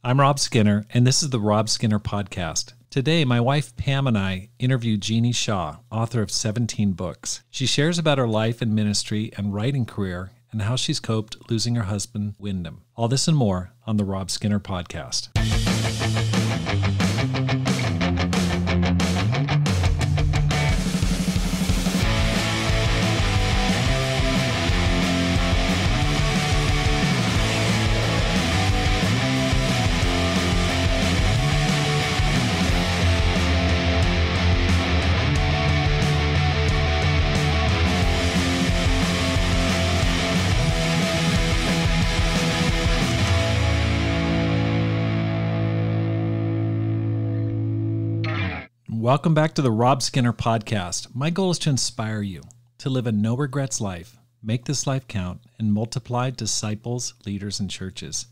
I'm Rob Skinner, and this is the Rob Skinner Podcast. Today, my wife Pam and I interviewed Jeanie Shaw, author of 17 books. She shares about her life and ministry and writing career and how she's coped losing her husband, Wyndham. All this and more on the Rob Skinner Podcast. Welcome back to the Rob Skinner Podcast. My goal is to inspire you to live a no-regrets life, make this life count, and multiply disciples, leaders, and churches.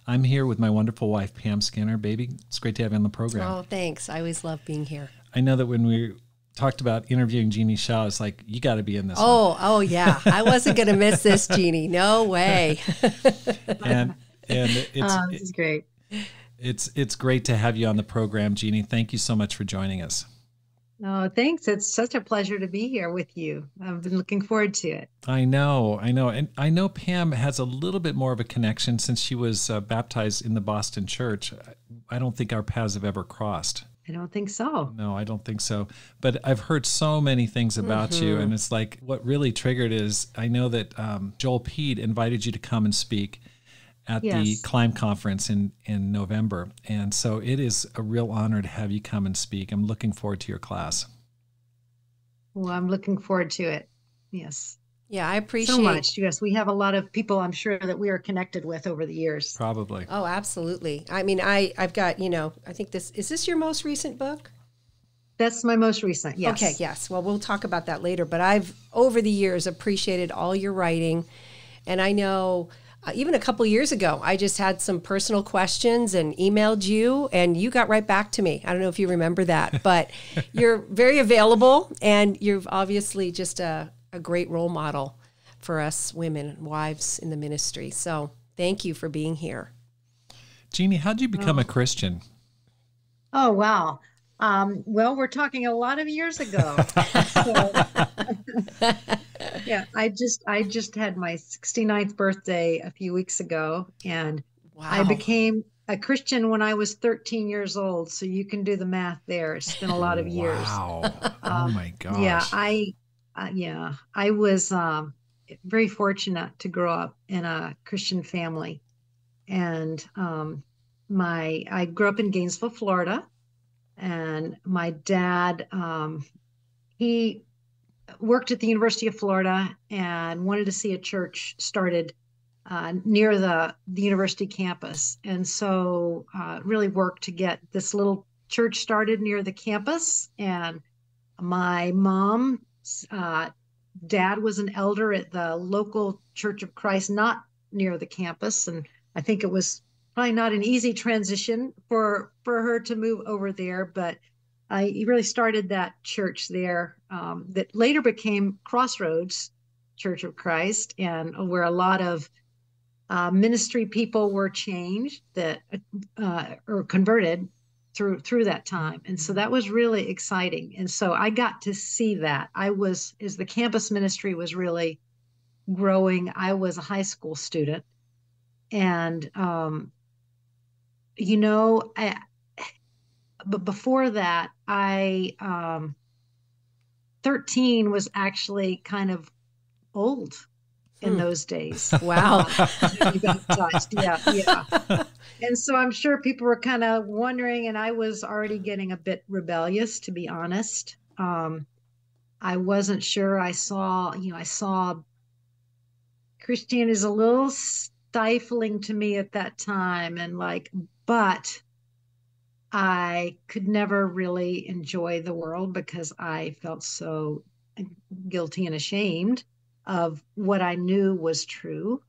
I'm here with my wonderful wife, Pam Skinner. Baby, it's great to have you on the program. Oh, thanks. I always love being here. I know that when we talked about interviewing Jeanie Shaw, it's like, you got to be in this one. Oh, yeah. I wasn't going to miss this, Jeanie. No way. and this is great. It's great to have you on the program, Jeanie. Thank you so much for joining us. Oh, thanks. It's such a pleasure to be here with you. I've been looking forward to it. I know. And I know Pam has a little bit more of a connection since she was baptized in the Boston church. I don't think our paths have ever crossed. I don't think so. No, I don't think so. But I've heard so many things about you, and it's like what really triggered is I know that Joel Pede invited you to come and speak at the Climb Conference in November. And so it is a real honor to have you come and speak. I'm looking forward to your class. Well, I'm looking forward to it. Yes. Yeah, I appreciate so much. Yes, we have a lot of people I'm sure that we are connected with over the years. Probably. Oh, absolutely. I mean, I've got, I think is this your most recent book? That's my most recent, yes. Okay, yes. Well, we'll talk about that later. But I've, over the years, appreciated all your writing. And I know even a couple years ago, I just had some personal questions and emailed you, and you got right back to me. I don't know if you remember that, but you're very available, and you're obviously just a great role model for us women and wives in the ministry. So thank you for being here. Jeanie, how did you become a Christian? Oh, wow. Well, we're talking a lot of years ago. So, yeah, I just had my 69th birthday a few weeks ago, and Wow. I became a Christian when I was 13 years old. So you can do the math there. It's been a lot of years. Wow. Oh my gosh. Yeah, I was very fortunate to grow up in a Christian family, and I grew up in Gainesville, Florida. And my dad, he worked at the University of Florida and wanted to see a church started near the university campus. And so really worked to get this little church started near the campus. And my mom's dad was an elder at the local Church of Christ, not near the campus. And I think it was probably not an easy transition for her to move over there, but he really started that church there that later became Crossroads Church of Christ, and where a lot of ministry people were changed that or converted through that time. And so that was really exciting. And so I got to see that. As the campus ministry was really growing, I was a high school student, and but before that, 13 was actually kind of old in those days. Wow. Yeah. And so I'm sure people were kind of wondering, and I was already getting a bit rebellious, to be honest. I wasn't sure. I saw Christianity is a little stifling to me at that time, but I could never really enjoy the world because I felt so guilty and ashamed of what I knew was true.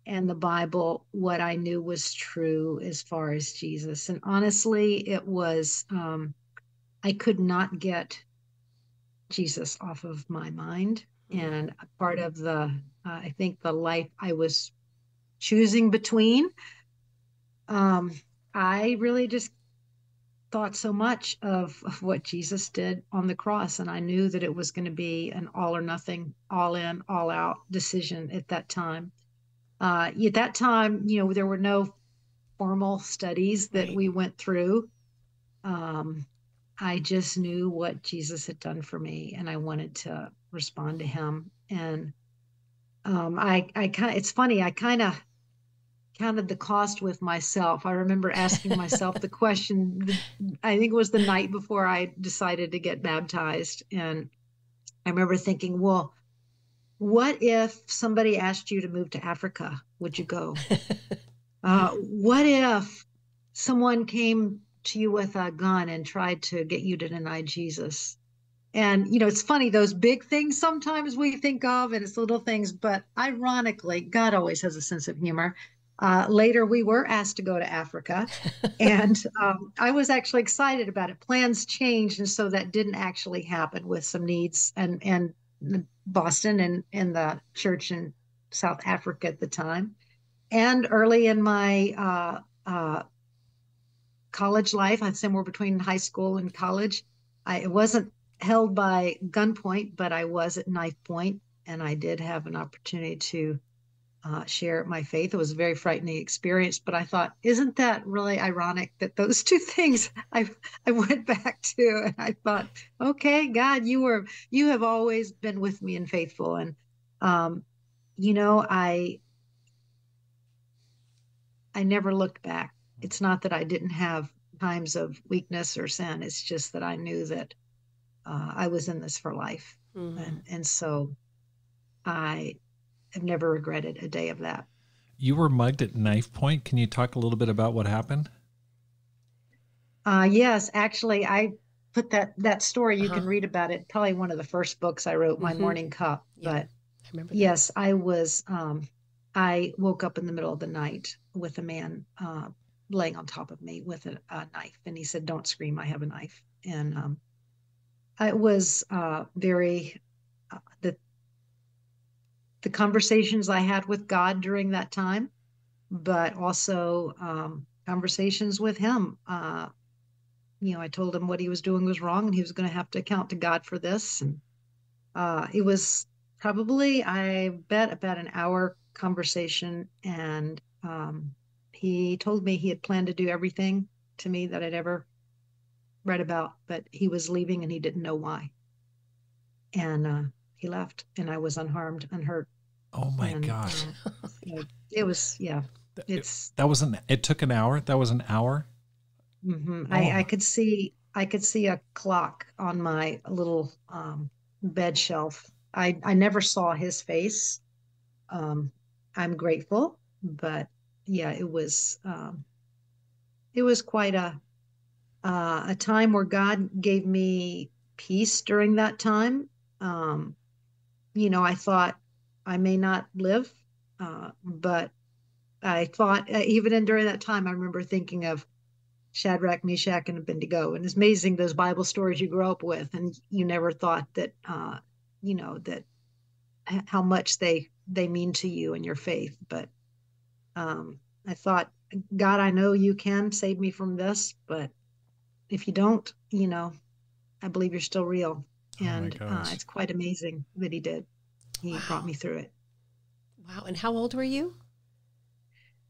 And the Bible, what I knew was true as far as Jesus. And honestly, it was, I could not get Jesus off of my mind. And part of I think the life I was choosing between Um, I really just thought so much of what Jesus did on the cross, and I knew that it was going to be an all or nothing, all in, all out decision at that time. At that time, there were no formal studies that Right. we went through. Um, I just knew what Jesus had done for me, and I wanted to respond to him. And I kind of, it's funny, I kind of counted the cost with myself. I remember asking myself the question, I think it was the night before I decided to get baptized. And I remember thinking, well, what if somebody asked you to move to Africa? Would you go? What if someone came to you with a gun and tried to get you to deny Jesus? And, it's funny, those big things sometimes we think of, and it's little things, but ironically, God always has a sense of humor. Later, we were asked to go to Africa, and I was actually excited about it. Plans changed, and so that didn't actually happen with some needs and Boston and the church in South Africa at the time. And early in my college life, I'm somewhere between high school and college. I wasn't held by gunpoint, but I was at knife point, and I did have an opportunity to share my faith. It was a very frightening experience, but I thought, isn't that really ironic that those two things I went back to, and I thought, okay, God, you have always been with me and faithful, and um, you know, I never looked back. It's not that I didn't have times of weakness or sin. It's just that I knew that I was in this for life. Mm-hmm. And so I have never regretted a day of that. You were mugged at knife point. Can you talk a little bit about what happened? Yes, actually, I put that story, you Uh-huh. can read about it, probably one of the first books I wrote, My Mm-hmm. Morning Cup. Yeah, But I remember that. yes, I woke up in the middle of the night with a man laying on top of me with a knife. And he said, "Don't scream, I have a knife." And it was very, the conversations I had with God during that time, but also conversations with him. I told him what he was doing was wrong and he was going to have to account to God for this. And it was probably, I bet, about an hour conversation. And he told me he had planned to do everything to me that I'd ever read about, but he was leaving and he didn't know why. And he left, and I was unharmed, unhurt. Oh my And gosh. it was, yeah, It, it's, it took an hour. That was an hour. I Oh, could see, a clock on my little bed shelf. I never saw his face. Um, I'm grateful, but yeah, it was quite a time where God gave me peace during that time. Um, I thought I may not live, but I thought even during that time, I remember thinking of Shadrach, Meshach, and Abednego. And it's amazing those Bible stories you grow up with, and you never thought that, that how much they mean to you and your faith. But I thought, God, I know you can save me from this, but if you don't, I believe you're still real. oh my And gosh. it's quite amazing that he did. He brought Wow. me through it. Wow. And how old were you?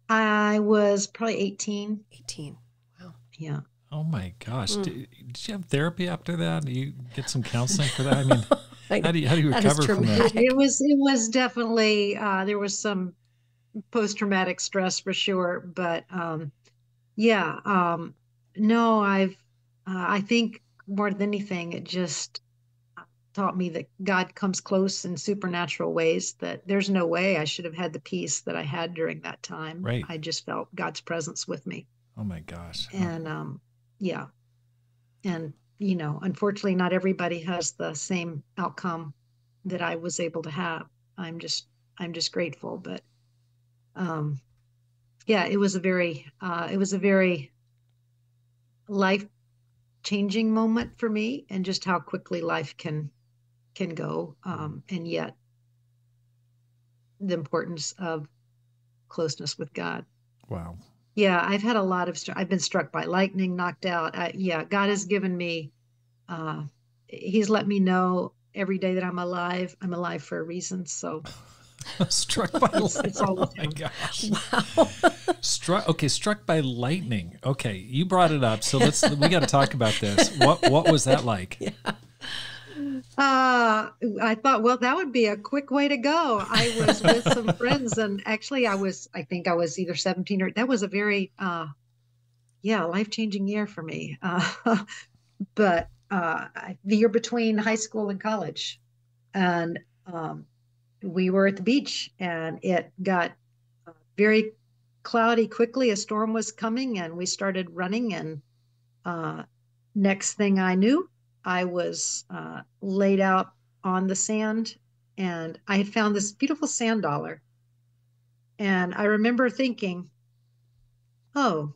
I was probably 18. 18. Wow. Yeah. Oh my gosh. Mm. Did you have therapy after that? Do you get some counseling for that? I mean, I know. how do you That is recover from that? traumatic. It was definitely there was some post-traumatic stress for sure, but yeah, no, I think more than anything, it just taught me that God comes close in supernatural ways, that there's no way I should have had the peace that I had during that time. Right. I just felt God's presence with me. Oh my gosh. Oh, And yeah, and unfortunately not everybody has the same outcome that I was able to have. I'm just grateful, but um yeah, it was a very life changing moment for me, and just how quickly life can go, and yet the importance of closeness with God. wow. Yeah, I've had a lot of, I've been struck by lightning, knocked out. Yeah, God has given me, uh, He's let me know every day that I'm alive. I'm alive for a reason. So Struck by it's lightning. always Oh my Him. gosh. Wow. Struck by lightning. Okay, you brought it up, so we got to talk about this. What was that like? Yeah. I thought, well, that would be a quick way to go. I was with some friends, and actually, I think I was either 17 or that was a very, yeah, life-changing year for me. But the year between high school and college, and we were at the beach, and it got very cloudy quickly. A storm was coming, and we started running, and uh, next thing I knew, I was laid out on the sand, and I had found this beautiful sand dollar. And I remember thinking, oh,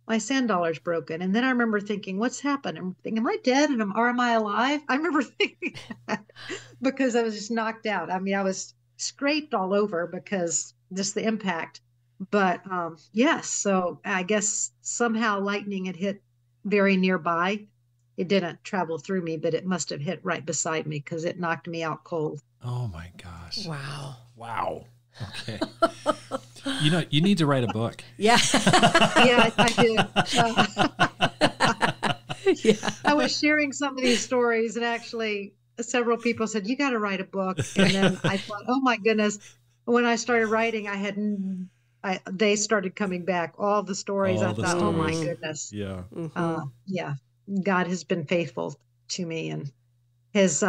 my sand dollar's broken. And then I remember thinking, what's happened? I'm thinking, am I dead? Or am I alive? I remember thinking that because I was just knocked out. I mean, I was scraped all over because just the impact. But yes, so I guess somehow lightning had hit very nearby. It didn't travel through me, but it must have hit right beside me because it knocked me out cold. Oh my gosh. Wow. Wow. Okay. You need to write a book. Yeah. Yeah, I did. Yeah. I was sharing some of these stories, and actually, several people said, "You got to write a book." And then I thought, "Oh my goodness!" When I started writing, they started coming back. All the stories. All I the thought, "Oh my stories. goodness!" Yeah. Mm-hmm. Yeah, God has been faithful to me, and has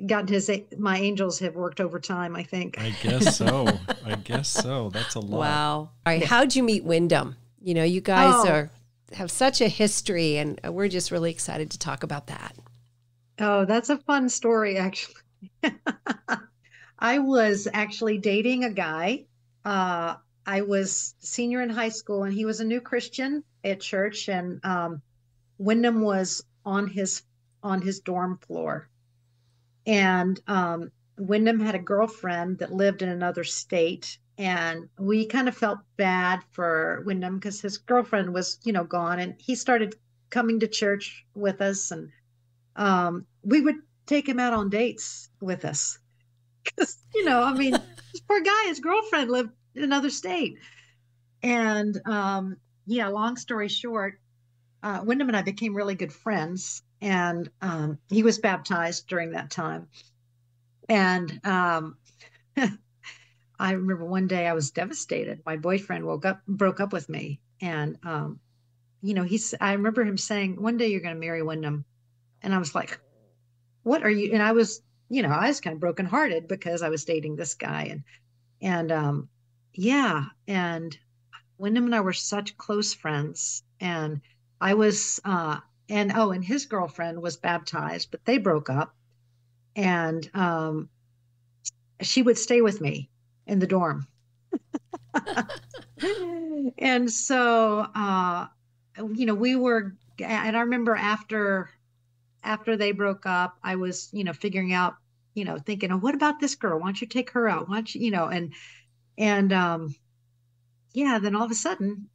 gotten my angels have worked overtime, I think. I guess so. I guess so. That's a lot. Wow. All right. How'd you meet Wyndham? You guys have such a history, and we're just really excited to talk about that. Oh, that's a fun story, actually. I was actually dating a guy. I was senior in high school, and he was a new Christian at church, and Wyndham was on his dorm floor. And Wyndham had a girlfriend that lived in another state. And we kind of felt bad for Wyndham because his girlfriend was, gone. And he started coming to church with us. And we would take him out on dates with us. Because, I mean, this poor guy, his girlfriend lived in another state. And yeah, long story short, Wyndham and I became really good friends. And he was baptized during that time. And I remember one day I was devastated. My boyfriend broke up with me. And, I remember him saying, one day you're going to marry Wyndham. And I was like, what are you? And I was kind of brokenhearted because I was dating this guy. And yeah. And Wyndham and I were such close friends. And I was, and his girlfriend was baptized, but they broke up. And she would stay with me in the dorm. And so, and I remember after they broke up, I was, figuring out, thinking, oh, what about this girl? Why don't you take her out? Why don't you, and yeah, then all of a sudden,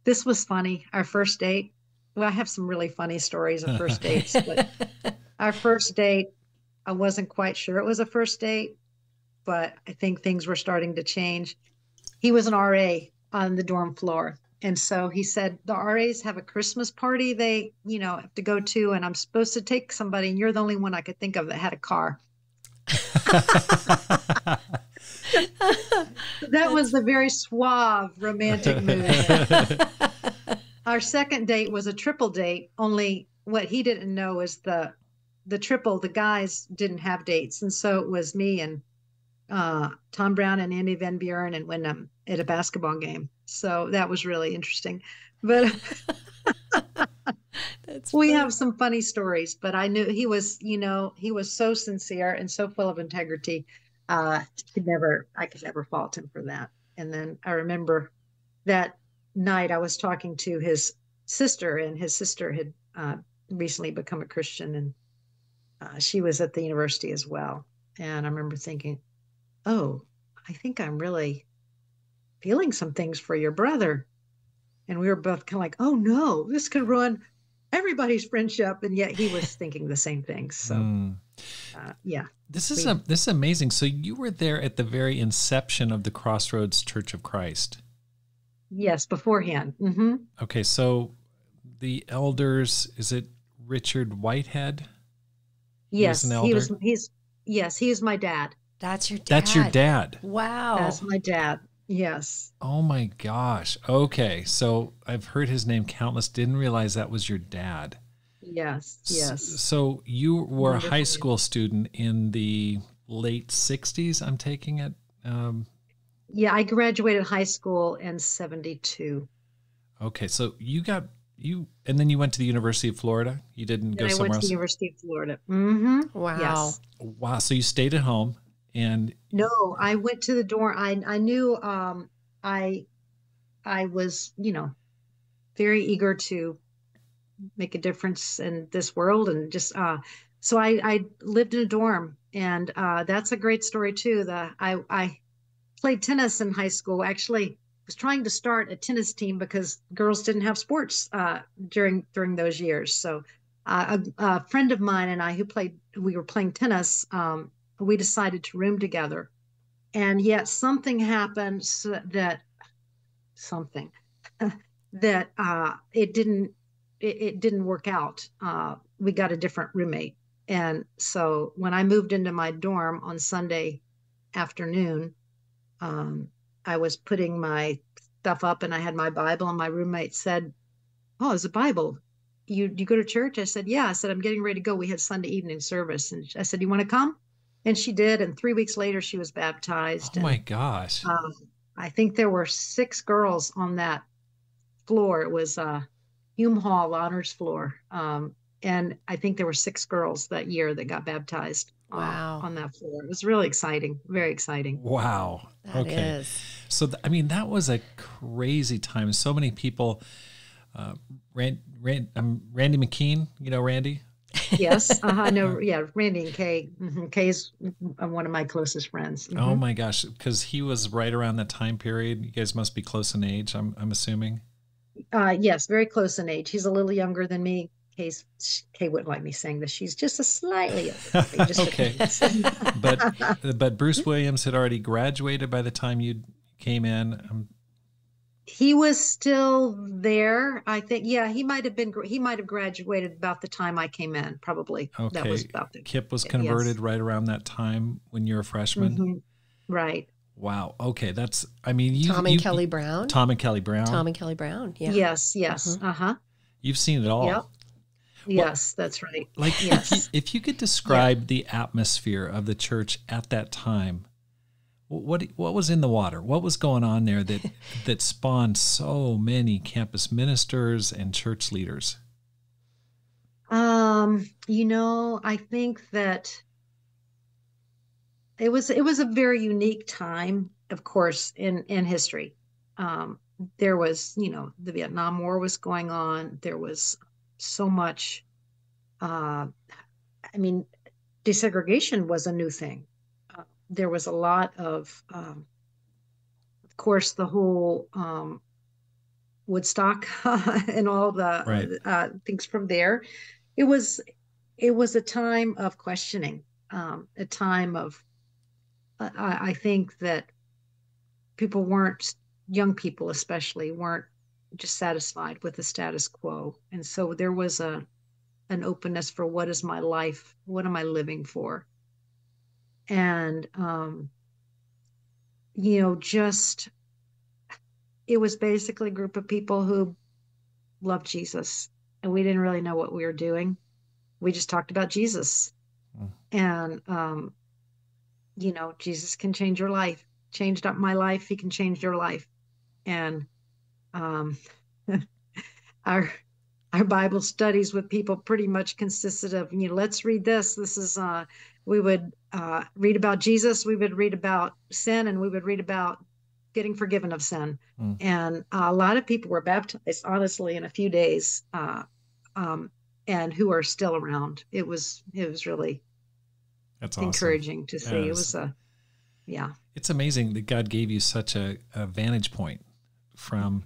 this was funny. Our first date. Well, I have some really funny stories of first dates, but our first date, I wasn't quite sure it was a first date, but I think things were starting to change. He was an RA on the dorm floor. And so he said, the RAs have a Christmas party they, have to go to, and I'm supposed to take somebody, and you're the only one I could think of that had a car. That was the very suave, romantic mood. Our second date was a triple date, only what he didn't know is the triple, the guys didn't have dates. And so it was me and Tom Brown and Andy Van Buren and Wyndham at a basketball game. So that was really interesting. But we have some funny stories, but I knew he was so sincere and so full of integrity. I could never fault him for that. And then I remember that night I was talking to his sister, and his sister had recently become a Christian, and she was at the university as well. And I remember thinking, oh, I think I'm really feeling some things for your brother. And we were both kind of like, oh no, this could ruin everybody's friendship. And yet he was thinking the same things. So, yeah. This is amazing. So you were there at the very inception of the Crossroads Church of Christ. Yes, beforehand. Mm-hmm. Okay, so the elders, is it Richard Whitehead? Yes, he was my dad. That's your dad. That's your dad. Wow. That's my dad. Yes. Oh my gosh. Okay, so I've heard his name countless. Didn't realize that was your dad. Yes. Yes. So you were a high school student in the late 60s, I'm taking it? Yeah, I graduated high school in 72. Okay, so and then you went to the University of Florida? You didn't go somewhere else? I went to the University of Florida. Mm-hmm. Wow. Yes. Wow, so you stayed at home and... No, I went to the dorm. I knew I was, very eager to make a difference in this world, and just so I lived in a dorm, and that's a great story too. I played tennis in high school. Actually, was trying to start a tennis team because girls didn't have sports during those years. So a friend of mine and I we were playing tennis. We decided to room together, and yet something happened that it didn't work out. We got a different roommate. And so when I moved into my dorm on Sunday afternoon, I was putting my stuff up and I had my Bible, and my roommate said, "Oh, it's a Bible. You go to church?" I said, "Yeah." I said, "I'm getting ready to go. We had Sunday evening service." And I said, "You want to come?" And she did. And 3 weeks later, she was baptized. Oh my gosh. I think there were 6 girls on that floor. It was Hume Hall honors floor. And I think there were 6 girls that year that got baptized on that floor. It was really exciting, very exciting. Wow. That is. So, that was a crazy time. So many people, Randy McKean, you know Randy? Yes. No, yeah, Randy and Kay. Mm-hmm. Kay's one of my closest friends. Mm-hmm. Oh my gosh, because he was right around that time period. You guys must be close in age, I'm assuming. Yes, very close in age. He's a little younger than me. Kay wouldn't like me saying this. She's just a slightly younger. Okay. but Bruce Williams had already graduated by the time you came in. He was still there, I think. Yeah, he might have graduated about the time I came in, probably. Okay. That was about Kip was converted right around that time when you were a freshman. Mm-hmm. Right. Wow. Okay. Tom and Kelly Brown. Tom and Kelly Brown. Yeah. Yes. Mm-hmm. Uh-huh. You've seen it all. Yep. Yes, that's right. Like, yes. if you could describe the atmosphere of the church at that time, what was in the water? What was going on there that spawned so many campus ministers and church leaders? I think that it was a very unique time, of course, in history. There was, the Vietnam War was going on. There was so much, desegregation was a new thing. There was a lot of course, the whole Woodstock and all the things from there. It was a time of questioning, a time of, I think that young people especially, weren't just satisfied with the status quo. And so there was an openness for, what is my life? What am I living for? And, it was basically a group of people who loved Jesus, and we didn't really know what we were doing. We just talked about Jesus. And, Jesus can change your life. Changed up my life. He can change your life. And our Bible studies with people pretty much consisted of, let's read this. This is, we would read about Jesus. We would read about sin, and we would read about getting forgiven of sin. And a lot of people were baptized, honestly, in a few days, and who are still around. It was really That's awesome. encouraging to see. It was Yeah. It's amazing that God gave you such a vantage point from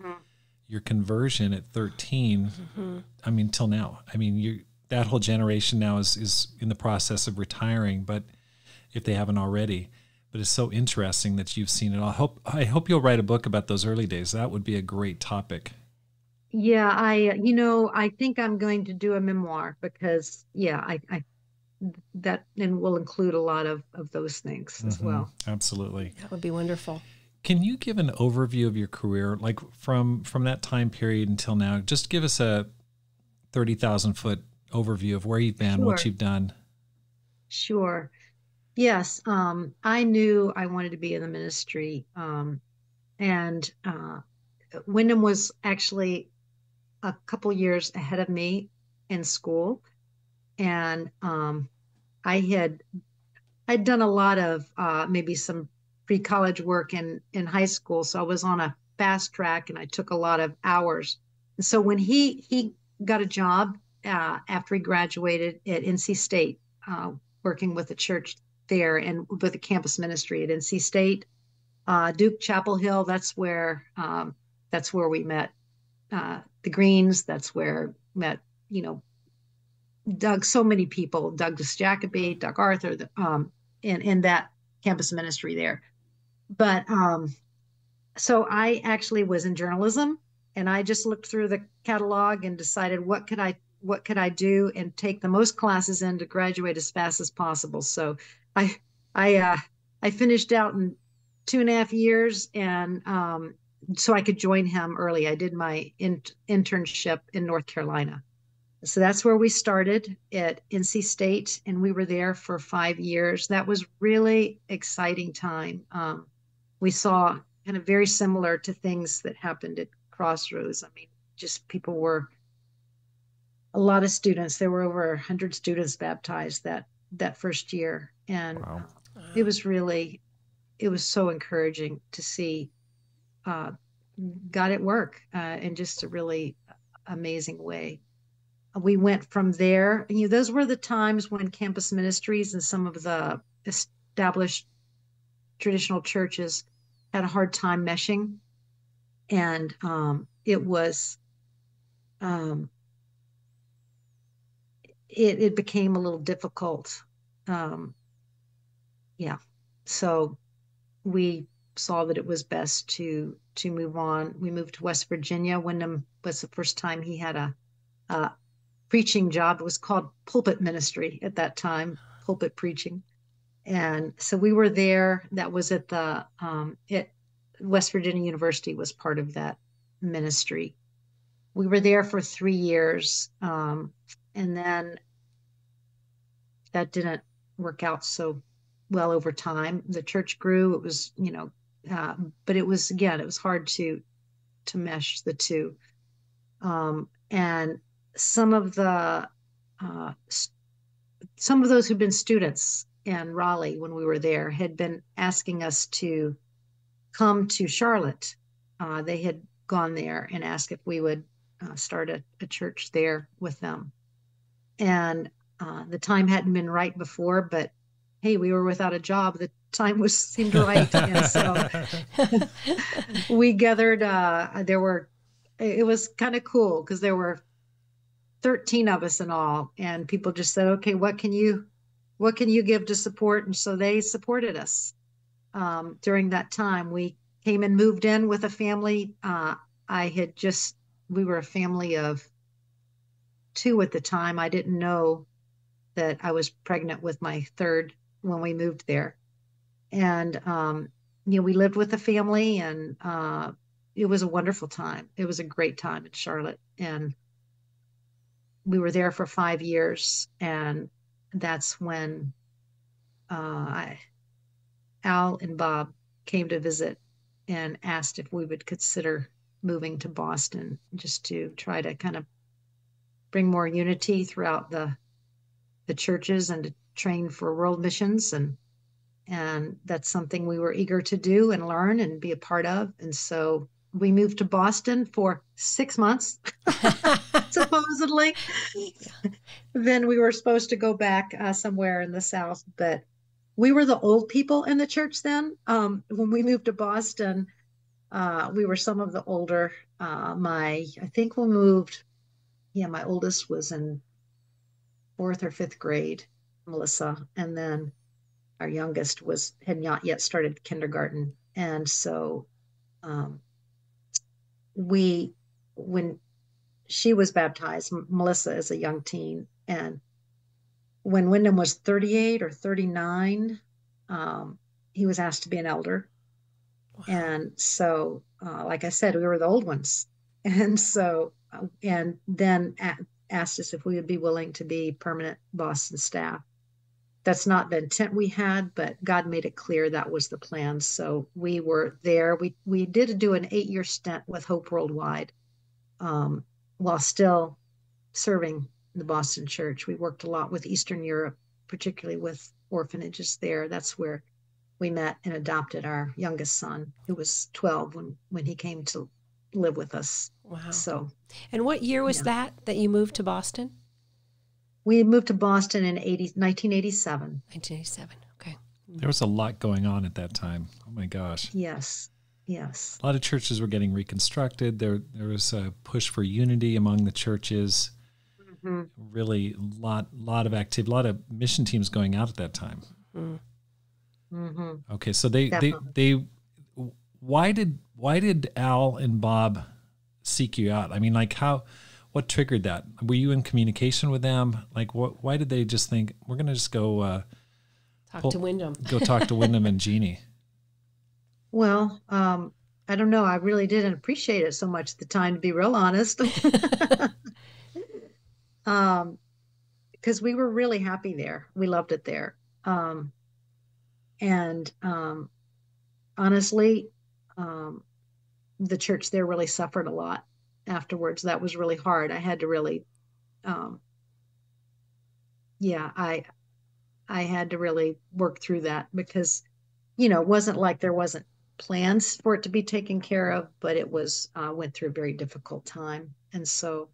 your conversion at 13. I mean, till now. I mean, that whole generation now is in the process of retiring, but if they haven't already. But it's so interesting that you've seen it all. I hope you'll write a book about those early days. That would be a great topic. Yeah, I think I'm going to do a memoir because, I that and will include a lot of those things as well. Absolutely. That would be wonderful. Can you give an overview of your career, like from that time period until now? Just give us a 30,000-foot overview of where you've been, what you've done. Sure. Yes. I knew I wanted to be in the ministry. And Wyndham was actually a couple years ahead of me in school. And I'd done a lot of maybe some pre-college work in high school. So I was on a fast track and I took a lot of hours. And so when he got a job after he graduated at NC State, working with the church there and with the campus ministry at NC State, Duke Chapel Hill, that's where we met. The Greens, that's where met, Doug, so many people, Douglas Jacoby, Doug Arthur, in that campus ministry there. But so I actually was in journalism, and I just looked through the catalog and decided what could I do and take the most classes in to graduate as fast as possible. So I finished out in 2.5 years, and so I could join him early. I did my internship in North Carolina. So that's where we started at NC State, and we were there for 5 years. That was really exciting time. We saw kind of very similar to things that happened at Crossroads. I mean, just a lot of students. There were over 100 students baptized that first year, and Wow. It was so encouraging to see God at work in just a really amazing way. We went from there. Those were the times when campus ministries and some of the established traditional churches had a hard time meshing. And it became a little difficult. So we saw that it was best to move on. We moved to West Virginia. Wyndham was the first time he had a preaching job. It was called pulpit ministry at that time, pulpit preaching. And so we were there. That was at West Virginia University was part of that ministry. We were there for 3 years. And then that didn't work out so well over time. The church grew. It was, but it was hard to mesh the two. And some of those who'd been students in Raleigh when we were there had been asking us to come to Charlotte. They had gone there and asked if we would start a church there with them. And the time hadn't been right before, but hey, we were without a job. The time seemed right. And so we gathered, it was kind of cool because there were 13 of us in all, and people just said, okay, what can you give to support? And so they supported us during that time. We came and moved in with a family. We were a family of 2 at the time. I didn't know that I was pregnant with my 3rd when we moved there. And, we lived with a family, and it was a wonderful time. It was a great time in Charlotte. And we were there for 5 years. And that's when Al and Bob came to visit and asked if we would consider moving to Boston, just to try to kind of bring more unity throughout the churches and to train for world missions. And that's something we were eager to do and learn and be a part of. And so we moved to Boston for 6 months, supposedly. Then we were supposed to go back somewhere in the South, but we were the old people in the church then. When we moved to Boston, we were some of the older. I think we moved, yeah, my oldest was in fourth or fifth grade, Melissa, and then our youngest had not yet started kindergarten. And so um, we, when she was baptized, Melissa is a young teen, and when Wyndham was 38 or 39, he was asked to be an elder. Wow. And so, like I said, we were the old ones. And so, and then asked us if we would be willing to be permanent Boston staff. That's not the intent we had, but God made it clear that was the plan. So we were there. We did do an 8-year stint with Hope Worldwide, while still serving the Boston church. We worked a lot with Eastern Europe, particularly with orphanages there. That's where we met and adopted our youngest son, who was 12 when he came to live with us. Wow. So, and what year was that you moved to Boston? We moved to Boston in 1987. 1987. Okay. There was a lot going on at that time. Oh my gosh. Yes. Yes. A lot of churches were getting reconstructed. There was a push for unity among the churches. Mm-hmm. Really, lot of activity, a lot of mission teams going out at that time. Mm-hmm. Okay, so they why did Al and Bob seek you out? I mean, like what triggered that? Were you in communication with them? Like, why did they just think we're going to just go talk to Wyndham? Go talk to Wyndham and Jeanie. Well, I don't know. I really didn't appreciate it so much at the time, to be real honest. Because we were really happy there. We loved it there. And honestly, the church there really suffered a lot afterwards. That was really hard. I had to really, I had to really work through that because, it wasn't like there wasn't plans for it to be taken care of, but it was, went through a very difficult time. And so,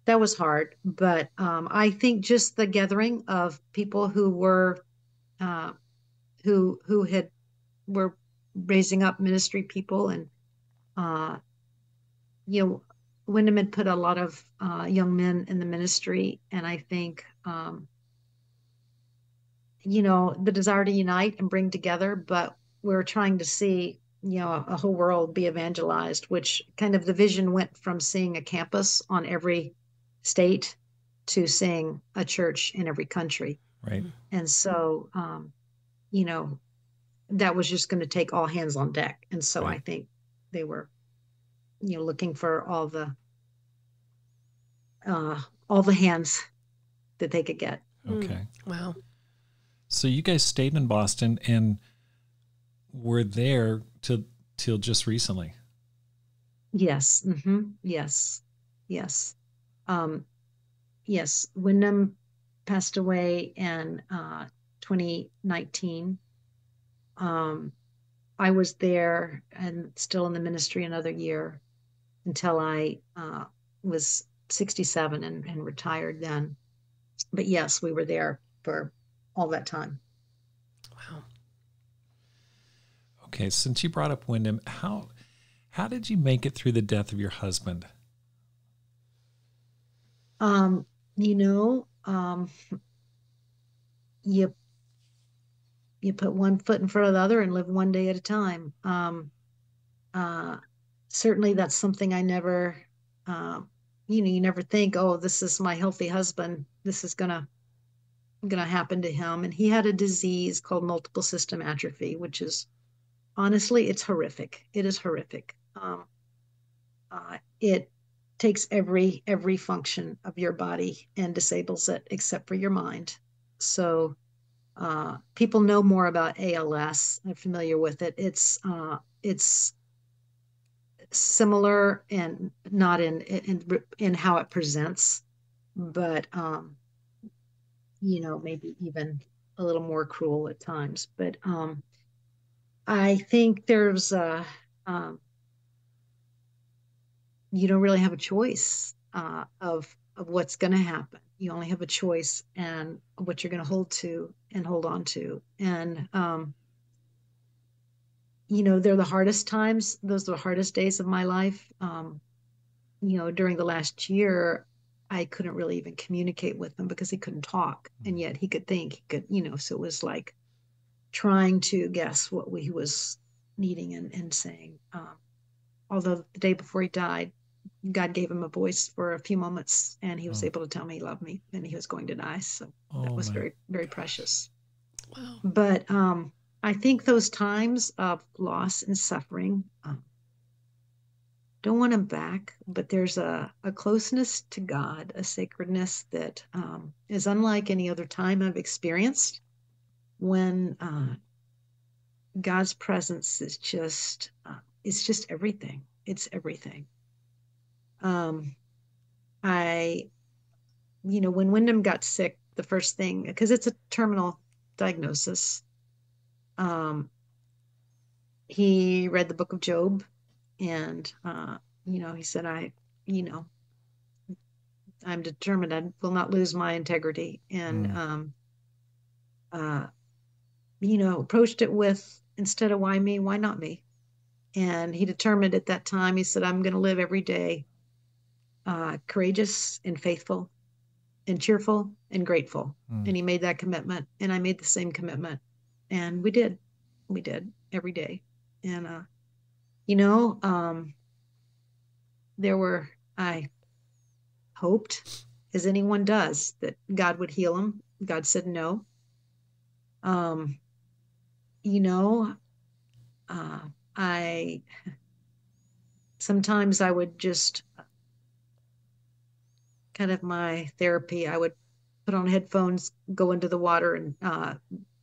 that was hard. But I think just the gathering of people who were, who were raising up ministry people, and Wyndham had put a lot of young men in the ministry, and I think the desire to unite and bring together, but we're trying to see a whole world be evangelized, which kind of the vision went from seeing a campus on every state to seeing a church in every country. Right. And so that was just going to take all hands on deck. And so right. I think they were looking for all the hands that they could get. Okay. Wow. So you guys stayed in Boston and were there till just recently. Yes. Mm-hmm. Yes. Yes. Yes. Wyndham passed away in 2019. I was there and still in the ministry another year until I was 67 and retired then. But yes, we were there for all that time. Wow. Okay, since you brought up Wyndham, how did you make it through the death of your husband? You put one foot in front of the other and live one day at a time. Certainly that's something I never, you never think, oh, this is my healthy husband. This is gonna happen to him. And he had a disease called multiple system atrophy, which is honestly, it's horrific. It is horrific. It takes every function of your body and disables it except for your mind. So people know more about ALS. I'm familiar with it. It's similar and not in how it presents, but maybe even a little more cruel at times. But I think there's you don't really have a choice of what's going to happen. You only have a choice and what you're going to hold to and hold on to. And, they're the hardest times. Those are the hardest days of my life. During the last year, I couldn't really even communicate with him because he couldn't talk. And yet he could think, so it was like trying to guess what he was needing and saying. Although the day before he died, God gave him a voice for a few moments, and he was able to tell me he loved me and he was going to die. So that was very, very precious. Wow. But I think those times of loss and suffering, don't want them back, but there's a closeness to God, a sacredness that is unlike any other time I've experienced, when God's presence is just, it's just everything. It's everything. When Wyndham got sick, the first thing, because it's a terminal diagnosis, he read the book of Job, and, he said, I'm determined I will not lose my integrity. And, approached it with, instead of why me, why not me? And he determined at that time, he said, I'm going to live every day courageous and faithful and cheerful and grateful. And he made that commitment, and I made the same commitment, and we did every day. And I hoped, as anyone does, that God would heal him. God said no. Sometimes I would just, kind of my therapy, I would put on headphones, go into the water, and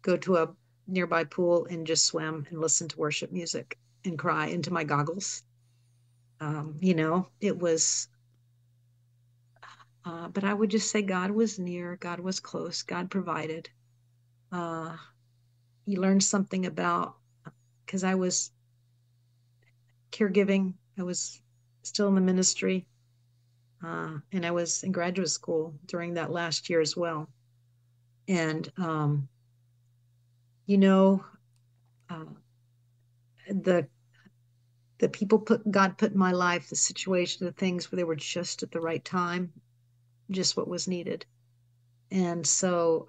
go to a nearby pool and just swim and listen to worship music and cry into my goggles. It was, but I would just say God was near, God was close, God provided. You learn something about, because I was caregiving, I was still in the ministry, and I was in graduate school during that last year as well. And, the people God put in my life, the situation, the things where they were just at the right time, just what was needed. And so,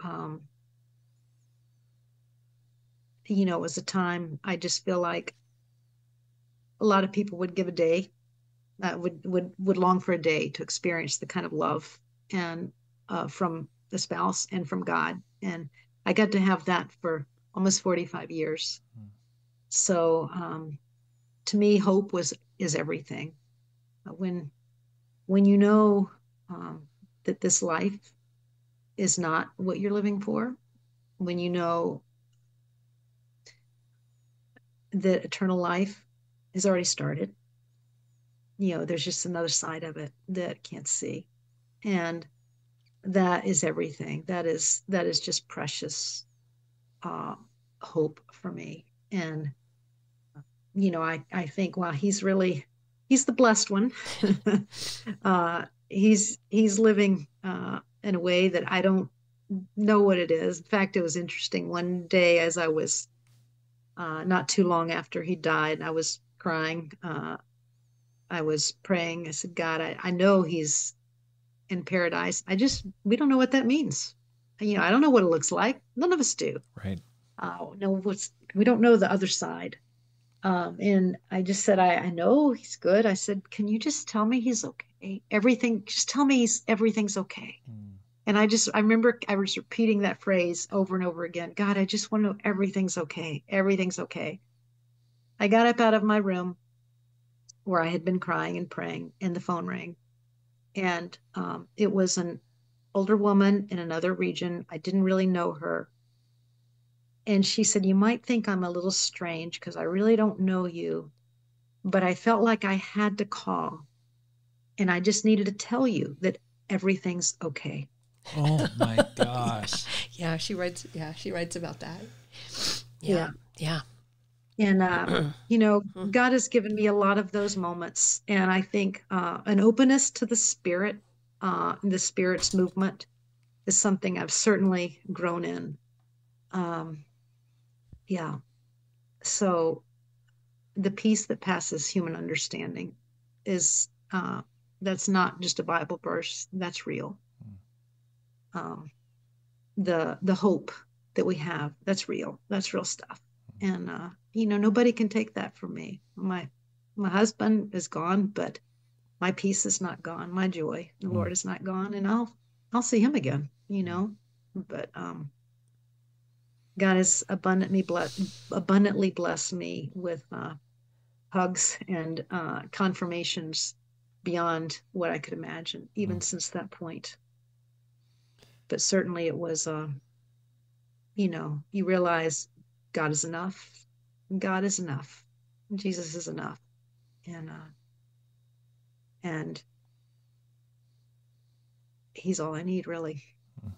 it was a time, I just feel like a lot of people would give a day, would long for a day to experience the kind of love and from the spouse and from God. And I got to have that for almost 45 years. So to me, hope is everything. When that this life is not what you're living for, when that eternal life has already started, there's just another side of it that can't see. And that is everything. That is just precious hope for me. And, I think, wow, he's the blessed one. He's living in a way that I don't know what it is. In fact, it was interesting. One day, as I was not too long after he died, I was crying. I was praying. I said, God, I know he's in paradise. We don't know what that means. I don't know what it looks like. None of us do. Right. We don't know the other side. And I just said, I know he's good. I said, can you just tell me he's okay? Just tell me everything's okay. And I remember I was repeating that phrase over and over again. God, I just want to know everything's okay. Everything's okay. I got up out of my room where I had been crying and praying, and the phone rang. And it was an older woman in another region. I didn't really know her. And she said, you might think I'm a little strange because I really don't know you, but I felt like I had to call, and I just needed to tell you that everything's okay. Oh my gosh. Yeah, she writes about that. Yeah. And, God has given me a lot of those moments. And I think an openness to the Spirit, the Spirit's movement, is something I've certainly grown in. Yeah. So the peace that passes human understanding is, that's not just a Bible verse, that's real. The hope that we have, that's real stuff. And nobody can take that from me. My husband is gone, but my peace is not gone. My joy, the Lord is not gone, and I'll see him again, but God has abundantly blessed me with hugs and confirmations beyond what I could imagine, even since that point. But certainly it was, you realize God is enough. God is enough. Jesus is enough. And he's all I need, really. Wow.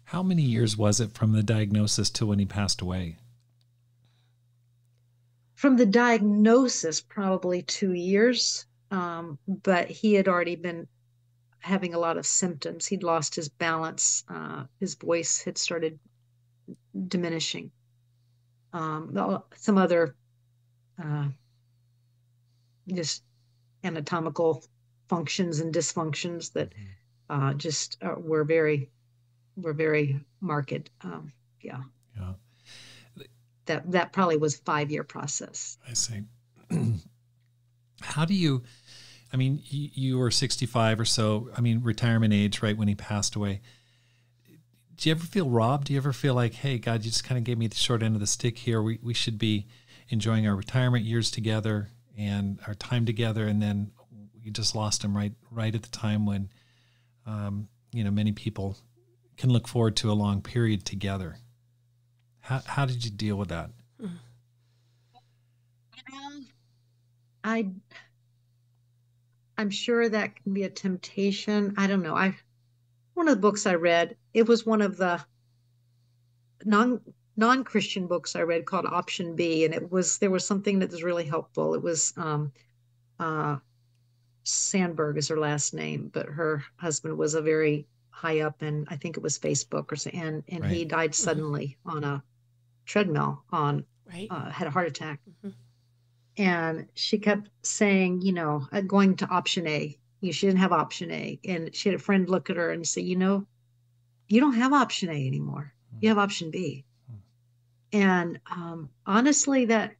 How many years was it from the diagnosis to when he passed away? From the diagnosis, probably 2 years. But he had already been having a lot of symptoms. He'd lost his balance. His voice had started diminishing. Some other just anatomical functions and dysfunctions that just were very marked. Yeah. That probably was a 5-year process. I see. How do you, I mean, you were 65 or so, I mean, retirement age, right, when he passed away. Do you ever feel robbed? Do you ever feel like, hey, God, you just kind of gave me the short end of the stick here. We should be enjoying our retirement years together and our time together, and then we just lost him right at the time when, many people can look forward to a long period together. How did you deal with that? I'm sure that can be a temptation. I don't know. One of the books I read, it was one of the non-Christian books I read called Option B, and there was something that was really helpful. It was Sandberg is her last name, but her husband was a very high up, and I think it was Facebook or so, and right. He died suddenly on a treadmill had a heart attack. And she kept saying, going to option A. She didn't have option A. And she had a friend look at her and say, you don't have option A anymore. You have option B. And honestly, that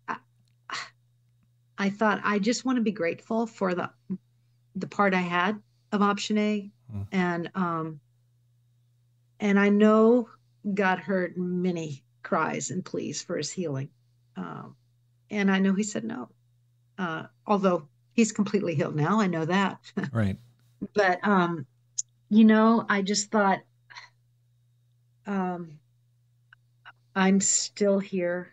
I thought, I just want to be grateful for the part I had of option A. And I know God heard many cries and pleas for his healing. And I know he said no, although he's completely healed now. I know that. Right. But, I just thought, I'm still here.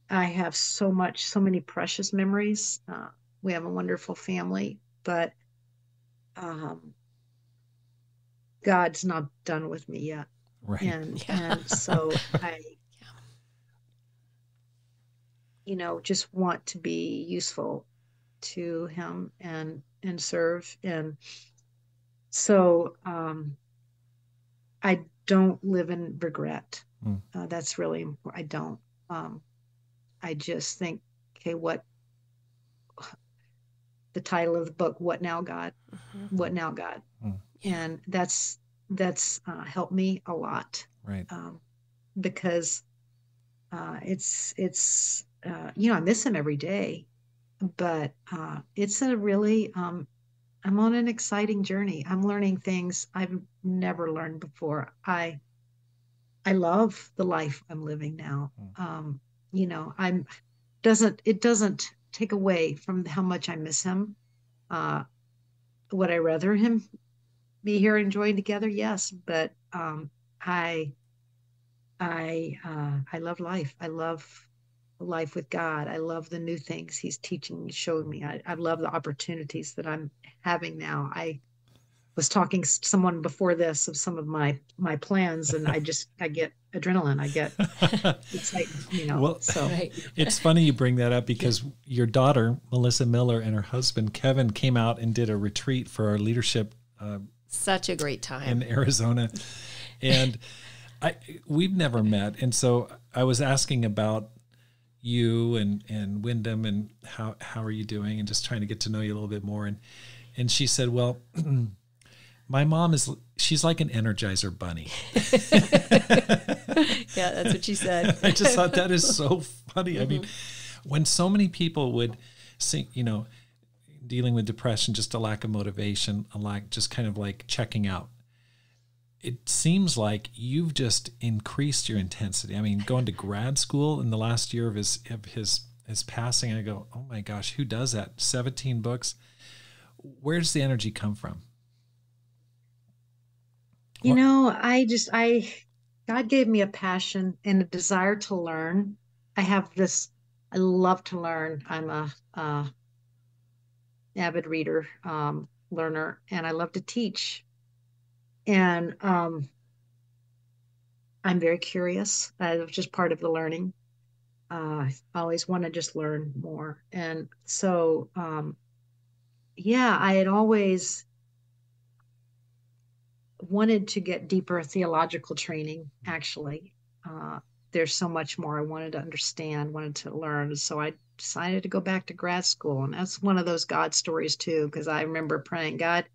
I have so many precious memories. We have a wonderful family, but God's not done with me yet. Right. And so I, just want to be useful to him and serve. And so I don't live in regret. That's really important. I don't. I just think, okay, the title of the book, What Now, God? What now, God? And that's helped me a lot. Right. Because it's I miss him every day, but it's a really I'm on an exciting journey. I'm learning things I've never learned before. I love the life I'm living now. It doesn't take away from how much I miss him. Would I rather him be here enjoying together? Yes, but I love life. I love life with God. I love the new things he's teaching me, showing me. I love the opportunities that I'm having now. I was talking to someone before this of some of my plans, and I get adrenaline. I get excited, Well, so. Right. it's funny you bring that up because your daughter, Melissa Miller, and her husband, Kevin, came out and did a retreat for our leadership Such a great time. in Arizona. And we've never met. And so I was asking about you and Wyndham and how are you doing, and just trying to get to know you a little bit more. And she said, well, my mom she's like an Energizer bunny. Yeah, that's what she said. I just thought that is so funny. I mean, when so many people would think, dealing with depression, just a lack of motivation, just kind of like checking out. It seems like you've just increased your intensity. I mean, going to grad school in the last year of his passing, I go, oh my gosh, who does that? 17 books. Where does the energy come from? God gave me a passion and a desire to learn. I love to learn. I'm a avid reader, learner, and I love to teach. And I'm very curious. That's just part of the learning. I always want to just learn more. And so, I had always wanted to get deeper theological training, actually. There's so much more I wanted to understand, wanted to learn. So I decided to go back to grad school. And that's one of those God stories too, because I remember praying, God,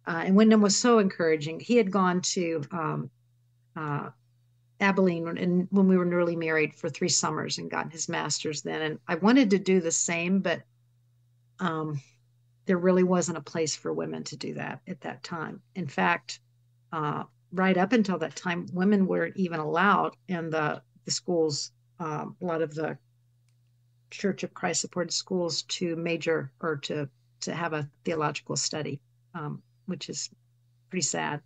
and Wyndham was so encouraging. He had gone to Abilene and when we were newly married for 3 summers and gotten his master's then. And I wanted to do the same, but there really wasn't a place for women to do that at that time. In fact, right up until that time, women weren't even allowed in the schools. A lot of the Church of Christ supported schools to major or to have a theological study, which is pretty sad.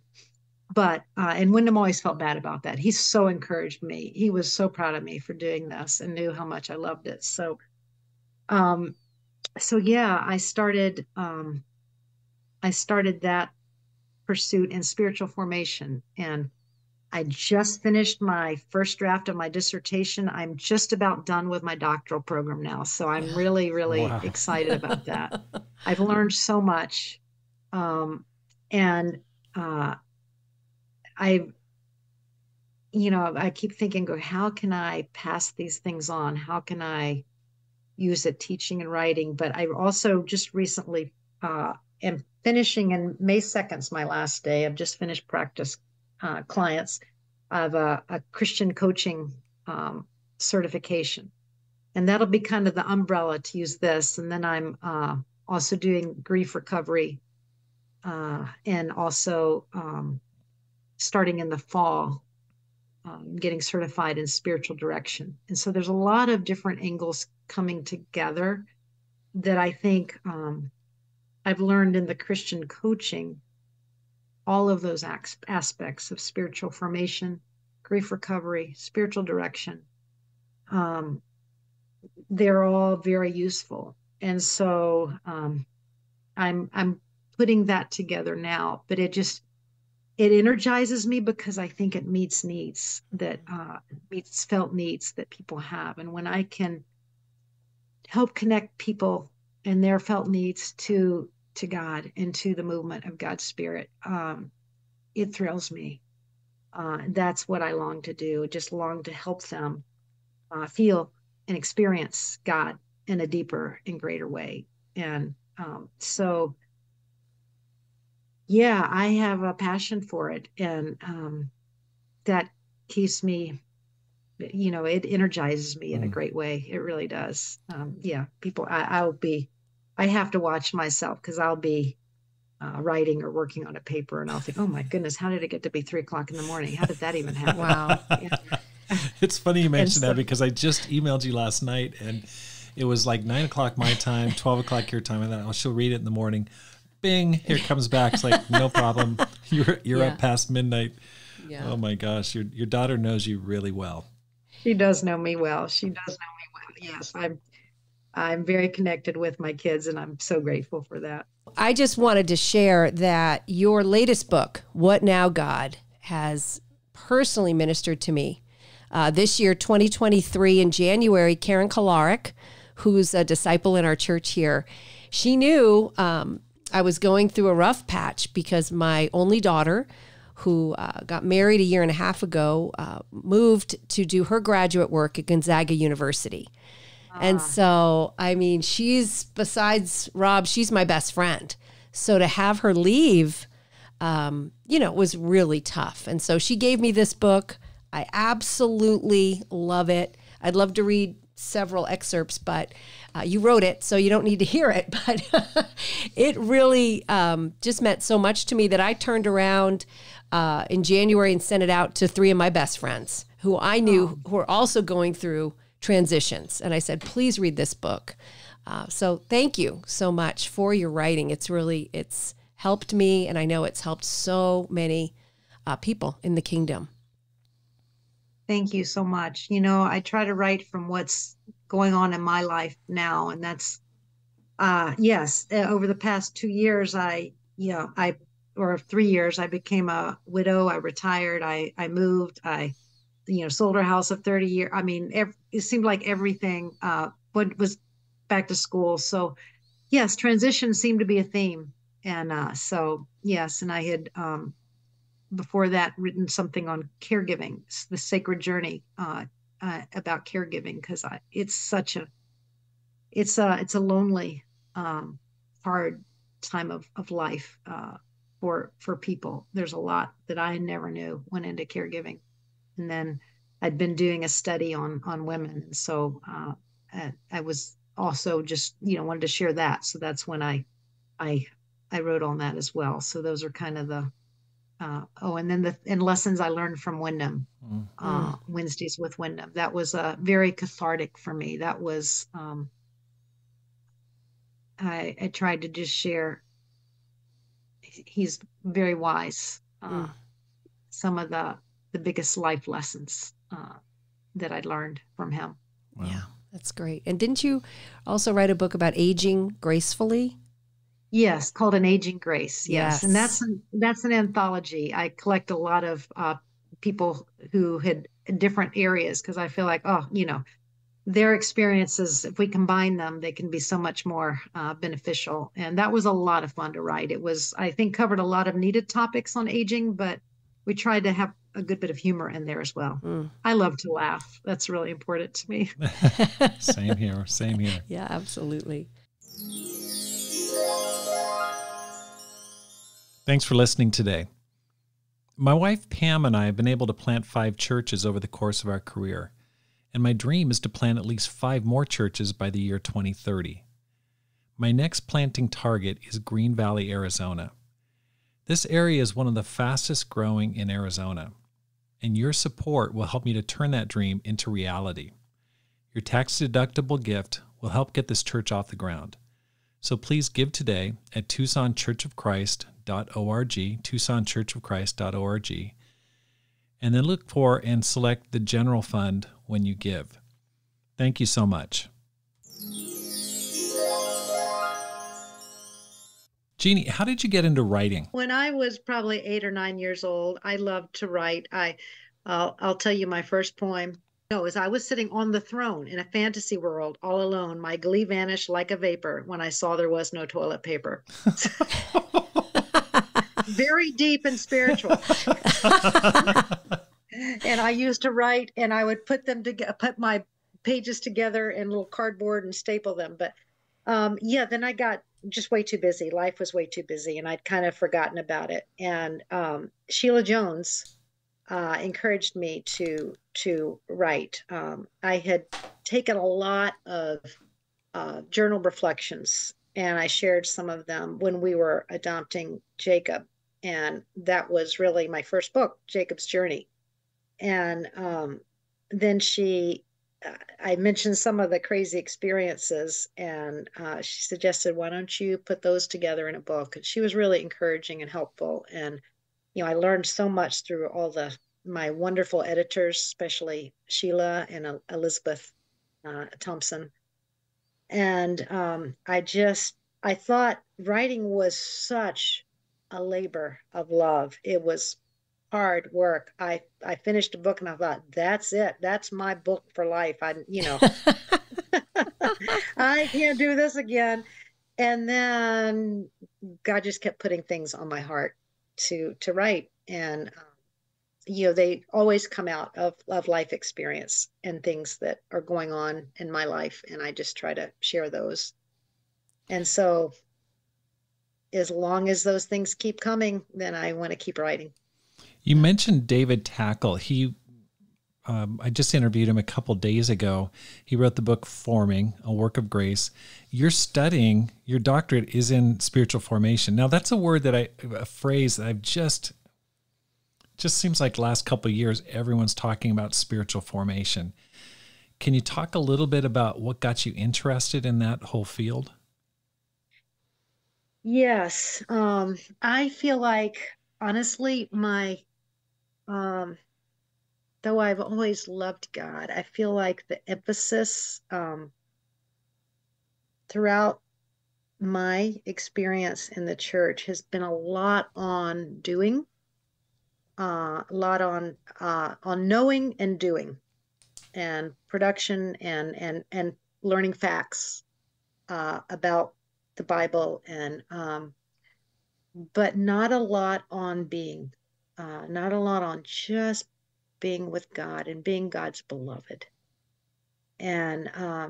But, and Wyndham always felt bad about that. He so encouraged me. He was so proud of me for doing this and knew how much I loved it. So, I started that pursuit in spiritual formation, and I just finished my first draft of my dissertation. I'm just about done with my doctoral program now. So I'm really, really Wow. excited about that. I've learned so much. I keep thinking, how can I pass these things on? How can I use it teaching and writing? But I also just recently am finishing, and May 2nd is my last day. I've just finished practice clients of a Christian coaching certification. And that'll be kind of the umbrella to use this. And then I'm also doing grief recovery and also starting in the fall, getting certified in spiritual direction. And so there's a lot of different angles coming together that I think I've learned in the Christian coaching. All of those aspects of spiritual formation, grief recovery, spiritual direction, they're all very useful. And so I'm putting that together now, but it energizes me because I think it meets needs that meets felt needs that people have. And when I can help connect people and their felt needs to God and to the movement of God's Spirit, it thrills me. That's what I long to do. Just long to help them feel and experience God in a deeper and greater way. And I have a passion for it, and that keeps me, it energizes me in a great way. It really does. People, I have to watch myself because I'll be writing or working on a paper, and I'll think, oh my goodness, how did it get to be 3:00 in the morning? How did that even happen? Wow. It's funny you mentioned that because I just emailed you last night, and it was like 9:00 my time, 12:00 your time, and then she'll read it in the morning. Bing, here it comes back. It's like, no problem. You're up past midnight. Yeah. Oh my gosh, your daughter knows you really well. She does know me well. Yes, I'm very connected with my kids, and I'm so grateful for that. I just wanted to share that your latest book, What Now God, has personally ministered to me. This year, 2023, in January, Karen Kolarik, who's a disciple in our church here, she knew I was going through a rough patch because my only daughter, who got married a year and a half ago, moved to do her graduate work at Gonzaga University. And so, I mean, besides Rob, she's my best friend. So to have her leave, was really tough. And so she gave me this book. I absolutely love it. I'd love to read several excerpts, but you wrote it, so you don't need to hear it. But it really just meant so much to me that I turned around in January and sent it out to 3 of my best friends who I knew who were also going through transitions. And I said, please read this book. So thank you so much for your writing. It's helped me, and I know it's helped so many people in the kingdom. Thank you so much. I try to write from what's going on in my life now. And that's, yes, over the past 2 years, or 3 years, I became a widow. I retired. I moved. I sold our house of 30 years. I mean, it seemed like everything was back to school. So yes, transition seemed to be a theme. And so, yes, and I had, before that, written something on caregiving, the sacred journey about caregiving, because it's a lonely, hard time of life for people. There's a lot that I never knew went into caregiving. And then I'd been doing a study on women. And so I was also just, wanted to share that. So that's when I wrote on that as well. So those are kind of the, and then lessons I learned from Wyndham, Wednesdays with Wyndham. That was very cathartic for me. That was, I tried to just share, he's very wise. Some of the biggest life lessons that I learned from him. Wow. Yeah, that's great. And didn't you also write a book about aging gracefully? Yes, called An Aging Grace. Yes. And that's an anthology. I collect a lot of people who had different areas, because I feel like, their experiences, if we combine them, they can be so much more beneficial. And that was a lot of fun to write. It was, I think, covered a lot of needed topics on aging, but we tried to have a good bit of humor in there as well. I love to laugh. That's really important to me. Same here. Yeah, absolutely. Thanks for listening today. My wife Pam and I have been able to plant 5 churches over the course of our career, and my dream is to plant at least 5 more churches by the year 2030. My next planting target is Green Valley, Arizona. This area is one of the fastest growing in Arizona, and your support will help me to turn that dream into reality. Your tax-deductible gift will help get this church off the ground. So please give today at TucsonChurchOfChrist.org, TucsonChurchOfChrist.org, and then look for and select the general fund when you give. Thank you so much. Jeanie, how did you get into writing? When I was probably 8 or 9 years old, I loved to write. I'll tell you my first poem. As I was sitting on the throne in a fantasy world all alone, my glee vanished like a vapor when I saw there was no toilet paper. Very deep and spiritual. And I used to write, and I would put my pages together in little cardboard and staple them. But then I got just way too busy. Life was way too busy, and I'd kind of forgotten about it. And Sheila Jones encouraged me to write. I had taken a lot of journal reflections, and I shared some of them when we were adopting Jacob. And that was really my first book, Jacob's Journey. And then I mentioned some of the crazy experiences, and she suggested, why don't you put those together in a book? And she was really encouraging and helpful. And, I learned so much through my wonderful editors, especially Sheila and Elizabeth Thompson. And I thought writing was such a labor of love. It was hard work. I finished a book and I thought, that's it. That's my book for life. I can't do this again. And then God just kept putting things on my heart to write. And they always come out of life experience and things that are going on in my life, and I just try to share those. And so as long as those things keep coming, then I want to keep writing. You mentioned David Tackle. I just interviewed him a couple days ago. He wrote the book Forming, A Work of Grace. You're studying, your doctorate is in spiritual formation. Now that's a phrase that I've just seems like the last couple of years, everyone's talking about spiritual formation. Can you talk a little bit about what got you interested in that whole field? Yes. I feel like, honestly, though I've always loved God, I feel like the emphasis throughout my experience in the church has been a lot on doing, a lot on knowing and doing, and production and learning facts about the Bible, and but not a lot on being, not a lot on just being with God and being God's beloved. And I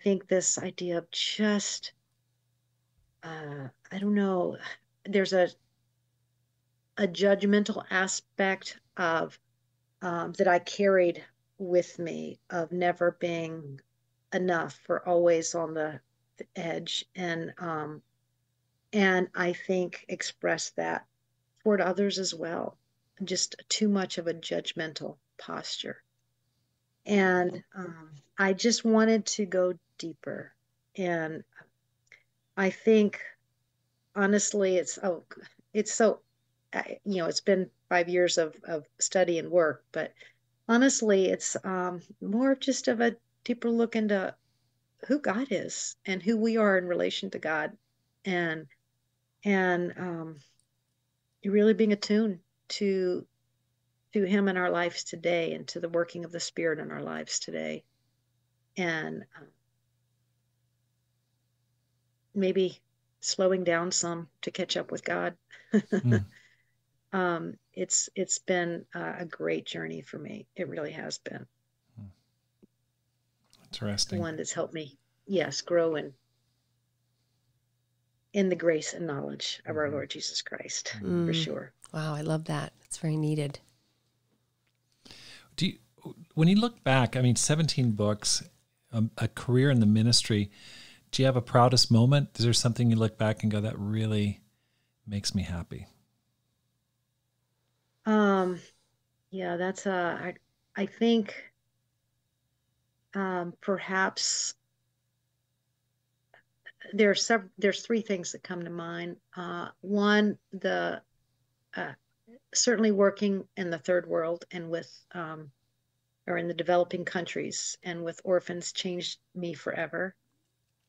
think this idea of just I don't know, there's a judgmental aspect of that I carried with me, of never being enough, or always on the edge, and I think express that toward others as well, just too much of a judgmental posture. And I just wanted to go deeper. And I think, honestly, it's so, it's been 5 years of study and work, but honestly, it's more just of a deeper look into who God is and who we are in relation to God, and and really being attuned to Him in our lives today, and to the working of the Spirit in our lives today, and maybe slowing down some to catch up with God. Mm. It's been a great journey for me. It really has been. Interesting. One that's helped me, yes, grow in the grace and knowledge of our Lord Jesus Christ, for sure. Wow, I love that. It's very needed. When you look back, 17 books, a career in the ministry, do you have a proudest moment? Is there something you look back and go, that really makes me happy? Yeah, I think perhaps there's three things that come to mind. One, certainly working in the third world and with or in the developing countries and with orphans changed me forever.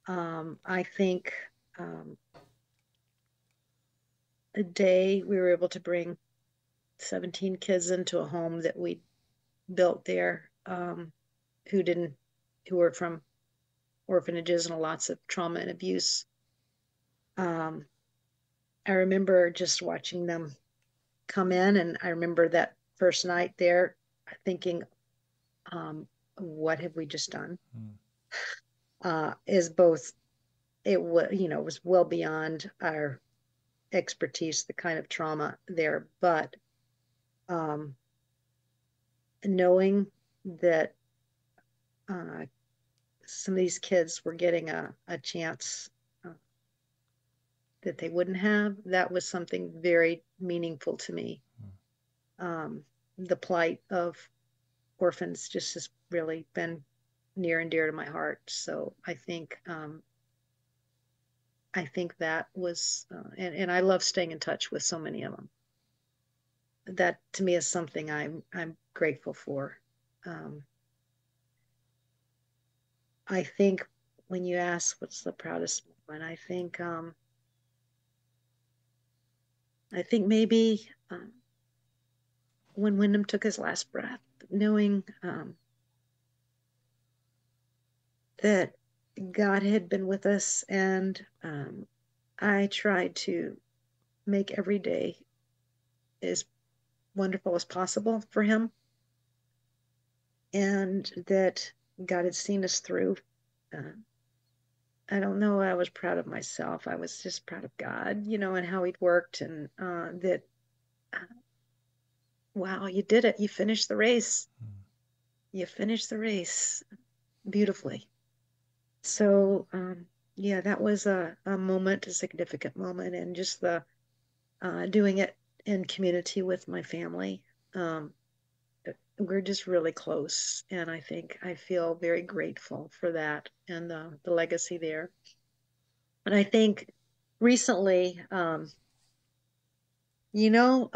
I think a day we were able to bring 17 kids into a home that we built there, who didn't who were from orphanages and lots of trauma and abuse. I remember just watching them come in, and I remember that first night there thinking, what have we just done? Is both it was it was well beyond our expertise, the kind of trauma there, but knowing that some of these kids were getting a chance that they wouldn't have, that was something very meaningful to me. The plight of orphans just has really been near and dear to my heart. So I think that was, and I love staying in touch with so many of them. That to me is something I'm grateful for. I think when you ask what's the proudest moment, I think I think maybe when Wyndham took his last breath, knowing that God had been with us, and I tried to make every day as wonderful as possible for him, and that God had seen us through. Uh, I don't know. I was proud of myself. I was just proud of God, and how he'd worked, and that, uh, wow, you did it. You finished the race. You finished the race beautifully. So, yeah, that was a moment, a significant moment, and just the doing it in community with my family. Um, we're just really close, and I think I feel very grateful for that and the legacy there. And I think recently,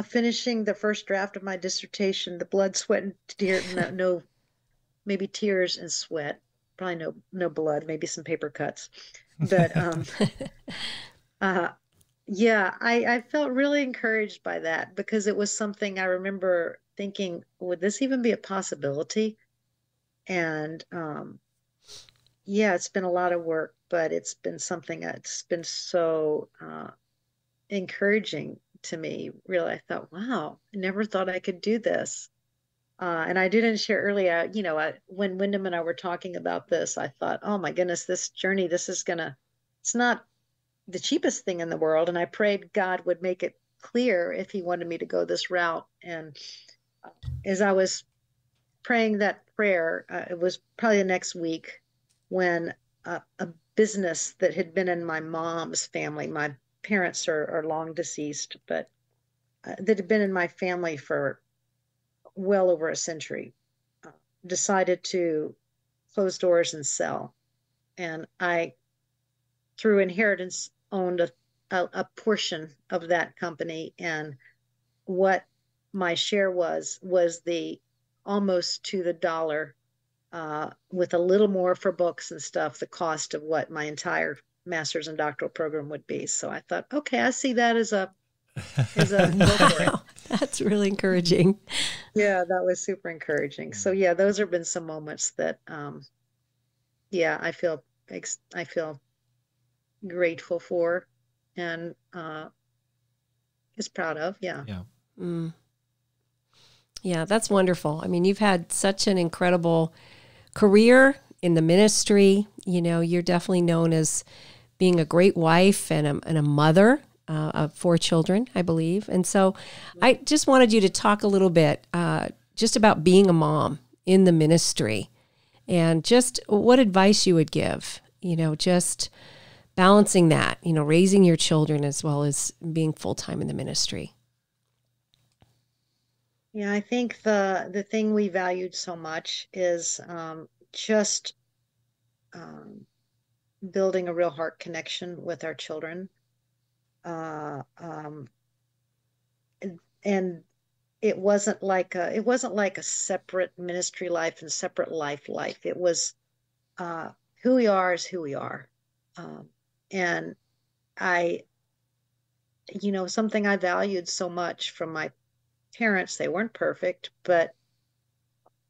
finishing the first draft of my dissertation, the blood, sweat, and tears, no, maybe tears and sweat, probably no blood, maybe some paper cuts, but uh, yeah, I felt really encouraged by that because it was something I remember thinking, would this even be a possibility? And yeah, it's been a lot of work, but it's been something that's been so encouraging to me. Really, I thought, wow, I never thought I could do this. And I didn't share earlier, when Wyndham and I were talking about this, I thought, oh my goodness, this journey, it's not the cheapest thing in the world. And I prayed God would make it clear if he wanted me to go this route. And as I was praying that prayer, it was probably the next week when a business that had been in my mom's family, my parents are long deceased, but that had been in my family for well over a century, uh, decided to close doors and sell. And I, through inheritance, owned a portion of that company. And what my share was the almost to the dollar, with a little more for books and stuff, the cost of what my entire master's and doctoral program would be. So I thought, okay, I see that as a go for it. Wow, that's really encouraging. Yeah, that was super encouraging. So yeah, those have been some moments that yeah, I feel grateful for, and is proud of. Yeah. Yeah. Mm. Yeah, that's wonderful. I mean, you've had such an incredible career in the ministry. You're definitely known as being a great wife and a mother of 4 children, I believe. And so I just wanted you to talk a little bit just about being a mom in the ministry and just what advice you would give, just balancing that, raising your children as well as being full-time in the ministry. Yeah, I think the thing we valued so much is just um, building a real heart connection with our children. Uh, um, and it wasn't like a separate ministry life and separate life. It was uh, who we are is who we are. Um, and I, something I valued so much from my parents, they weren't perfect, but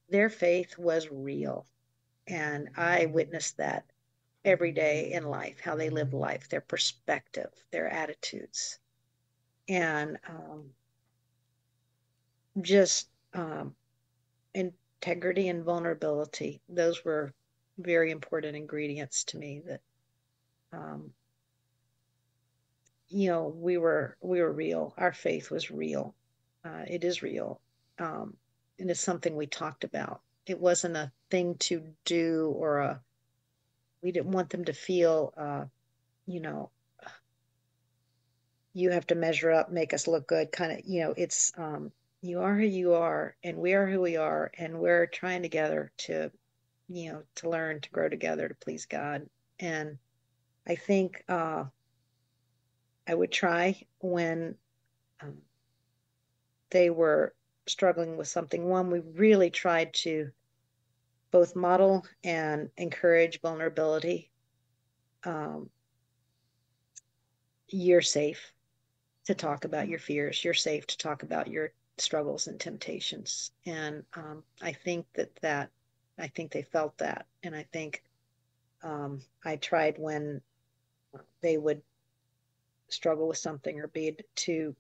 their faith was real. And I witnessed that every day in life, how they lived life, their perspective, their attitudes, and just integrity and vulnerability. Those were very important ingredients to me that, um, we were real. Our faith was real. It is real. And it's something we talked about. It wasn't a thing to do we didn't want them to feel, you know, you have to measure up, make us look good kind of, it's, you are who you are and we are who we are. And we're trying together to learn, to grow together, to please God. And I think, I would try when, um, they were struggling with something. One, we really tried to both model and encourage vulnerability. Um, you're safe. to talk about your fears. You're safe to talk about your struggles and temptations. And I think I think they felt that. And I think I tried when they would struggle with something or be to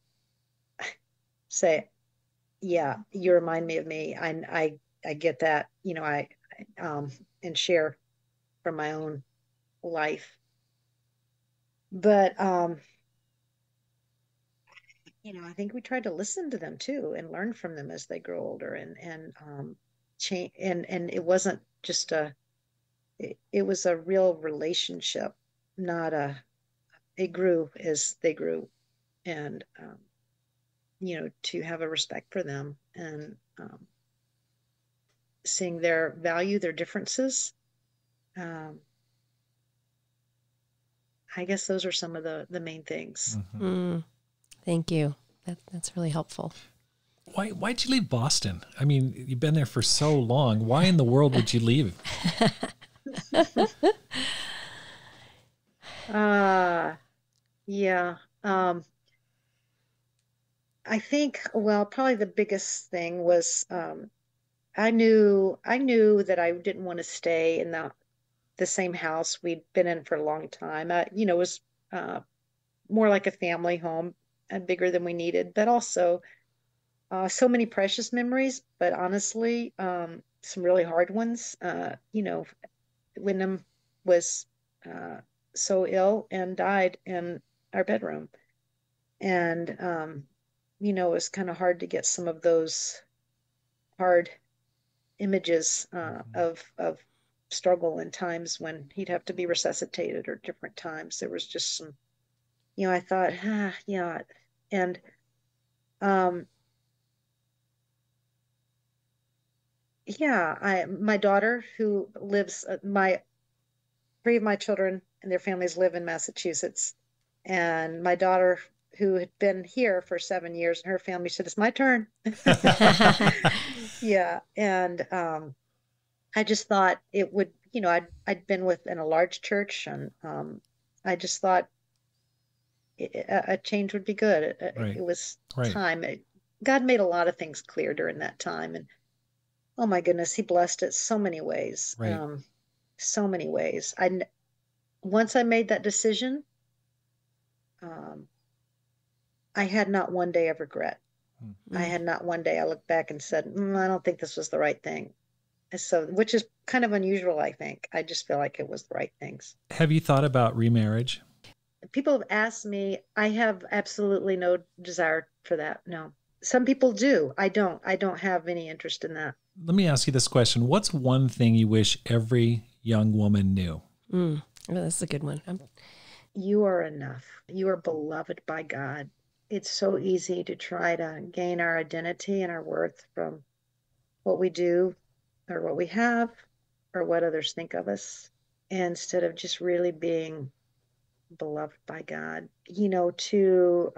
say, yeah, you remind me of me. I get that, and share from my own life. But I think we tried to listen to them too and learn from them as they grow older and change and it wasn't just it was a real relationship, not it grew as they grew and to have a respect for them and seeing their value, their differences. Um, I guess those are some of the main things. Thank you. That's really helpful. Why'd you leave Boston? I mean, you've been there for so long. Why in the world would you leave? Yeah. I think, well, probably the biggest thing was I knew that I didn't want to stay in the same house we'd been in for a long time. It was more like a family home and bigger than we needed, but also so many precious memories, but honestly, some really hard ones. Wyndham was so ill and died in our bedroom. And, it was kind of hard to get some of those hard images of struggle in times when he'd have to be resuscitated or different times. There was just some, I thought, yeah. And um, yeah, my daughter who lives, three of my children and their families live in Massachusetts. And my daughter who had been here for 7 years and her family said, it's my turn. Yeah. And I just thought it would, I'd been in a large church and I just thought a change would be good. Right. It was right. time. God made a lot of things clear during that time. And oh my goodness, he blessed it so many ways. Right. So many ways. Once I made that decision, I had not one day of regret. I had not one day I looked back and said, I don't think this was the right thing. So, which is kind of unusual, I think. I just feel like it was the right things. Have you thought about remarriage? People have asked me. I have absolutely no desire for that. No. Some people do. I don't. I don't have any interest in that. Let me ask you this question. What's one thing you wish every young woman knew? Oh, that's a good one. You are enough. You are beloved by God. It's so easy to try to gain our identity and our worth from what we do or what we have or what others think of us, instead of just really being beloved by God, to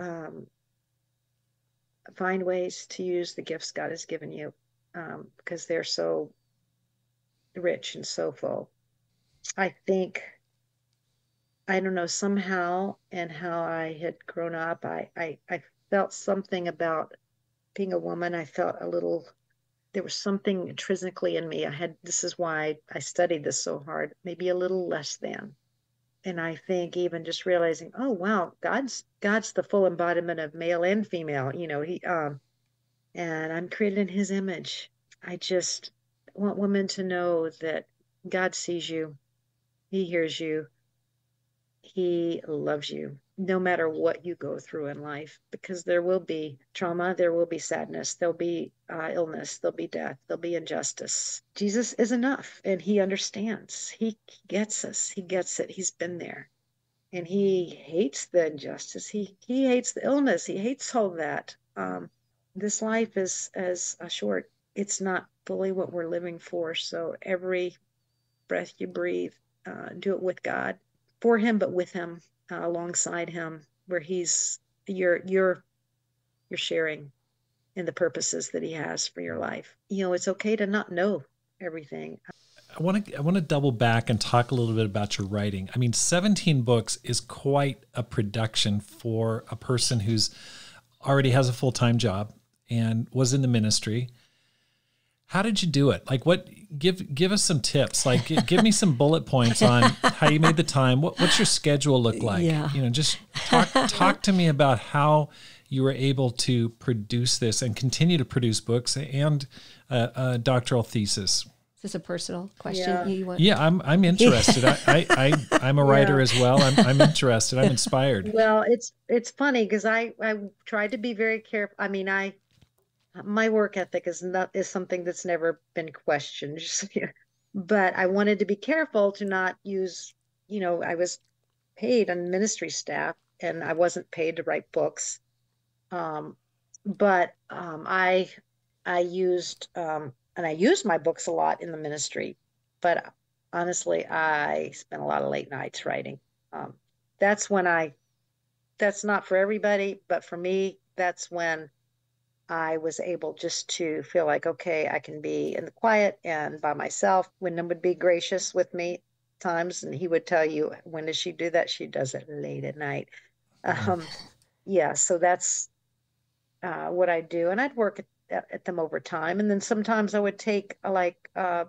find ways to use the gifts God has given you, because they're so rich and so full. I think, I don't know, somehow and how I had grown up, I felt something about being a woman. I felt there was something intrinsically in me. This is why I studied this so hard, maybe a little less than. And I think even just realizing, oh wow, God's the full embodiment of male and female. And I'm created in His image. I just want women to know that God sees you, He hears you, He loves you, no matter what you go through in life, because there will be trauma, there will be sadness, there'll be illness, there'll be death, there'll be injustice. Jesus is enough, and He understands. He gets us. He gets it. He's been there. And He hates the injustice. He hates the illness. He hates all that. This life is as short. It's not fully what we're living for. So every breath you breathe, do it with God, for Him, but with Him, alongside Him, where you're sharing in the purposes that He has for your life. It's okay to not know everything. I want to double back and talk a little bit about your writing. I mean, 17 books is quite a production for a person who's already has a full-time job and was in the ministry. How did you do it? Like, give us some tips. Like, give me some bullet points on how you made the time. What's your schedule look like? Yeah. Just talk to me about how you were able to produce this and continue to produce books and a doctoral thesis. Is this a personal question you want? Yeah, I'm interested. I'm a writer as well. I'm interested. I'm inspired. Well, it's funny because I tried to be very careful. I mean, my work ethic is something that's never been questioned. But I wanted to be careful to not use, I was paid on ministry staff and I wasn't paid to write books. But I used and I used my books a lot in the ministry, but honestly, I spent a lot of late nights writing. That's not for everybody, but for me, that's when I was able just to feel like, okay, I can be in the quiet and by myself. Wyndham would be gracious with me times, and he would tell you, when does she do that? She does it late at night. So that's what I do. And I'd work at them over time. And then sometimes I would take a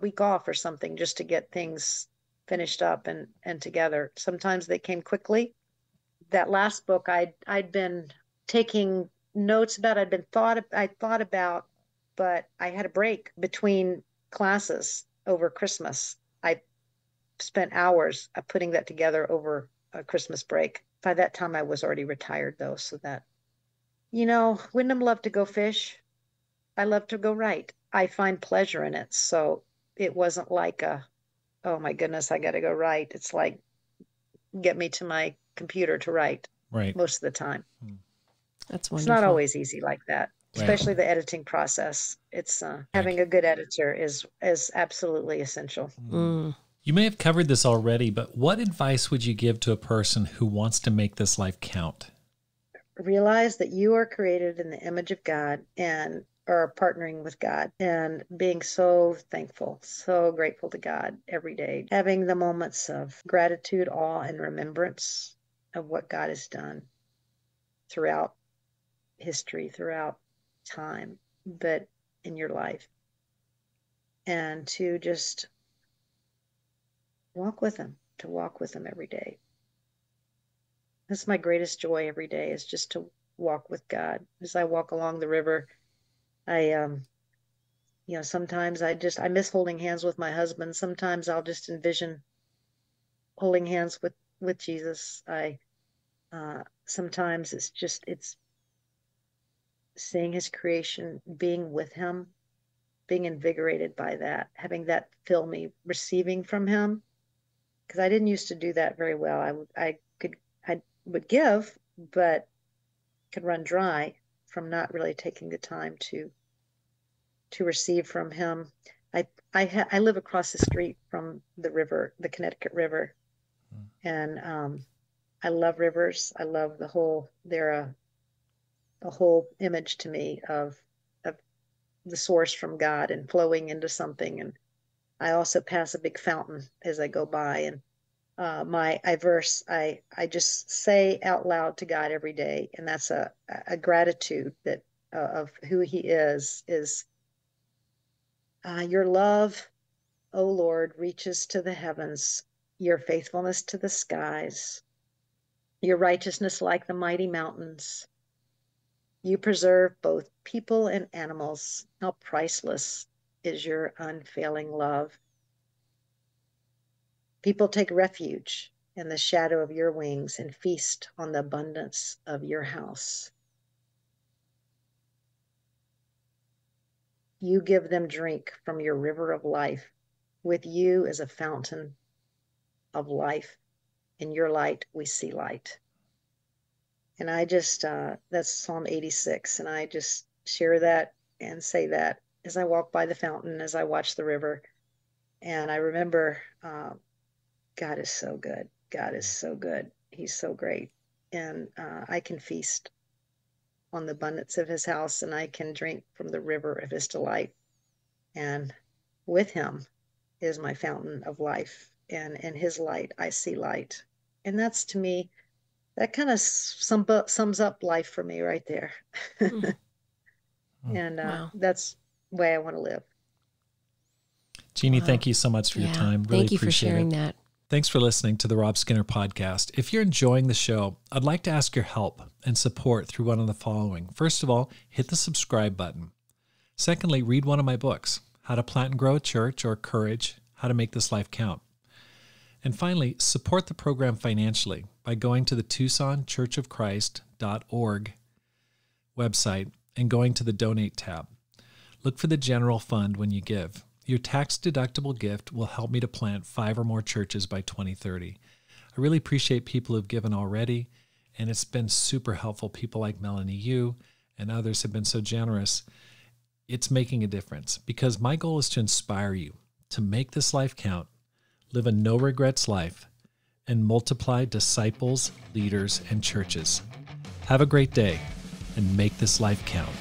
week off or something just to get things finished up and together. Sometimes they came quickly. That last book I'd been taking notes about, I thought about, but I had a break between classes over Christmas. I spent hours putting that together over a Christmas break. By that time I was already retired though, so that, Wyndham loved to go fish. I love to go write. I find pleasure in it. So it wasn't like oh my goodness, I got to go write. It's like, get me to my computer to write most of the time. That's wonderful. It's not always easy like that, especially the editing process. It's having a good editor is absolutely essential. You may have covered this already, but what advice would you give to a person who wants to make this life count? Realize that you are created in the image of God and are partnering with God and being so thankful, so grateful to God every day, having the moments of gratitude, awe, and remembrance of what God has done throughout history, throughout time, but in your life. And to just walk with him every day. That's my greatest joy every day, is just to walk with God. As I walk along the river, I sometimes I miss holding hands with my husband. Sometimes I'll just envision holding hands with Jesus. Sometimes it's seeing his creation, being with him, being invigorated by that, having that fill me, receiving from him. Because I didn't used to do that very well. I would give, but could run dry from not really taking the time to receive from him. I live across the street from the river, the Connecticut River, and I love rivers. I love they're a whole image to me of the source from God and flowing into something. And I also pass a big fountain as I go by, and I just say out loud to God every day, and that's a gratitude that of who he is your love, O Lord, reaches to the heavens, your faithfulness to the skies, your righteousness like the mighty mountains. You preserve both people and animals. How priceless is your unfailing love. People take refuge in the shadow of your wings and feast on the abundance of your house. You give them drink from your river of life. With you is a fountain of life. In your light, we see light. And I just, that's Psalm 86. And I just share that and say that as I walk by the fountain, as I watch the river. And I remember, God is so good. God is so good. He's so great. And I can feast on the abundance of his house, and I can drink from the river of his delight. And with him is my fountain of life. And in his light, I see light. And that's, to me, that kind of sums up life for me right there. And Wow. that's the way I want to live. Jeanie, thank you so much for your time. Really Thank you for appreciate sharing it. that. Thanks for listening to the Rob Skinner Podcast. If you're enjoying the show, I'd like to ask your help and support through one of the following. First of all, hit the subscribe button. Secondly, read one of my books, How to Plant and Grow a Church, or Courage, How to Make This Life Count. And finally, support the program financially by going to the TucsonChurchofChrist.org website and going to the Donate tab. Look for the General Fund when you give. Your tax-deductible gift will help me to plant 5 or more churches by 2030. I really appreciate people who've given already, and it's been super helpful. People like Melanie Yu and others have been so generous. It's making a difference because my goal is to inspire you to make this life count, live a no-regrets life, and multiply disciples, leaders, and churches. Have a great day and make this life count.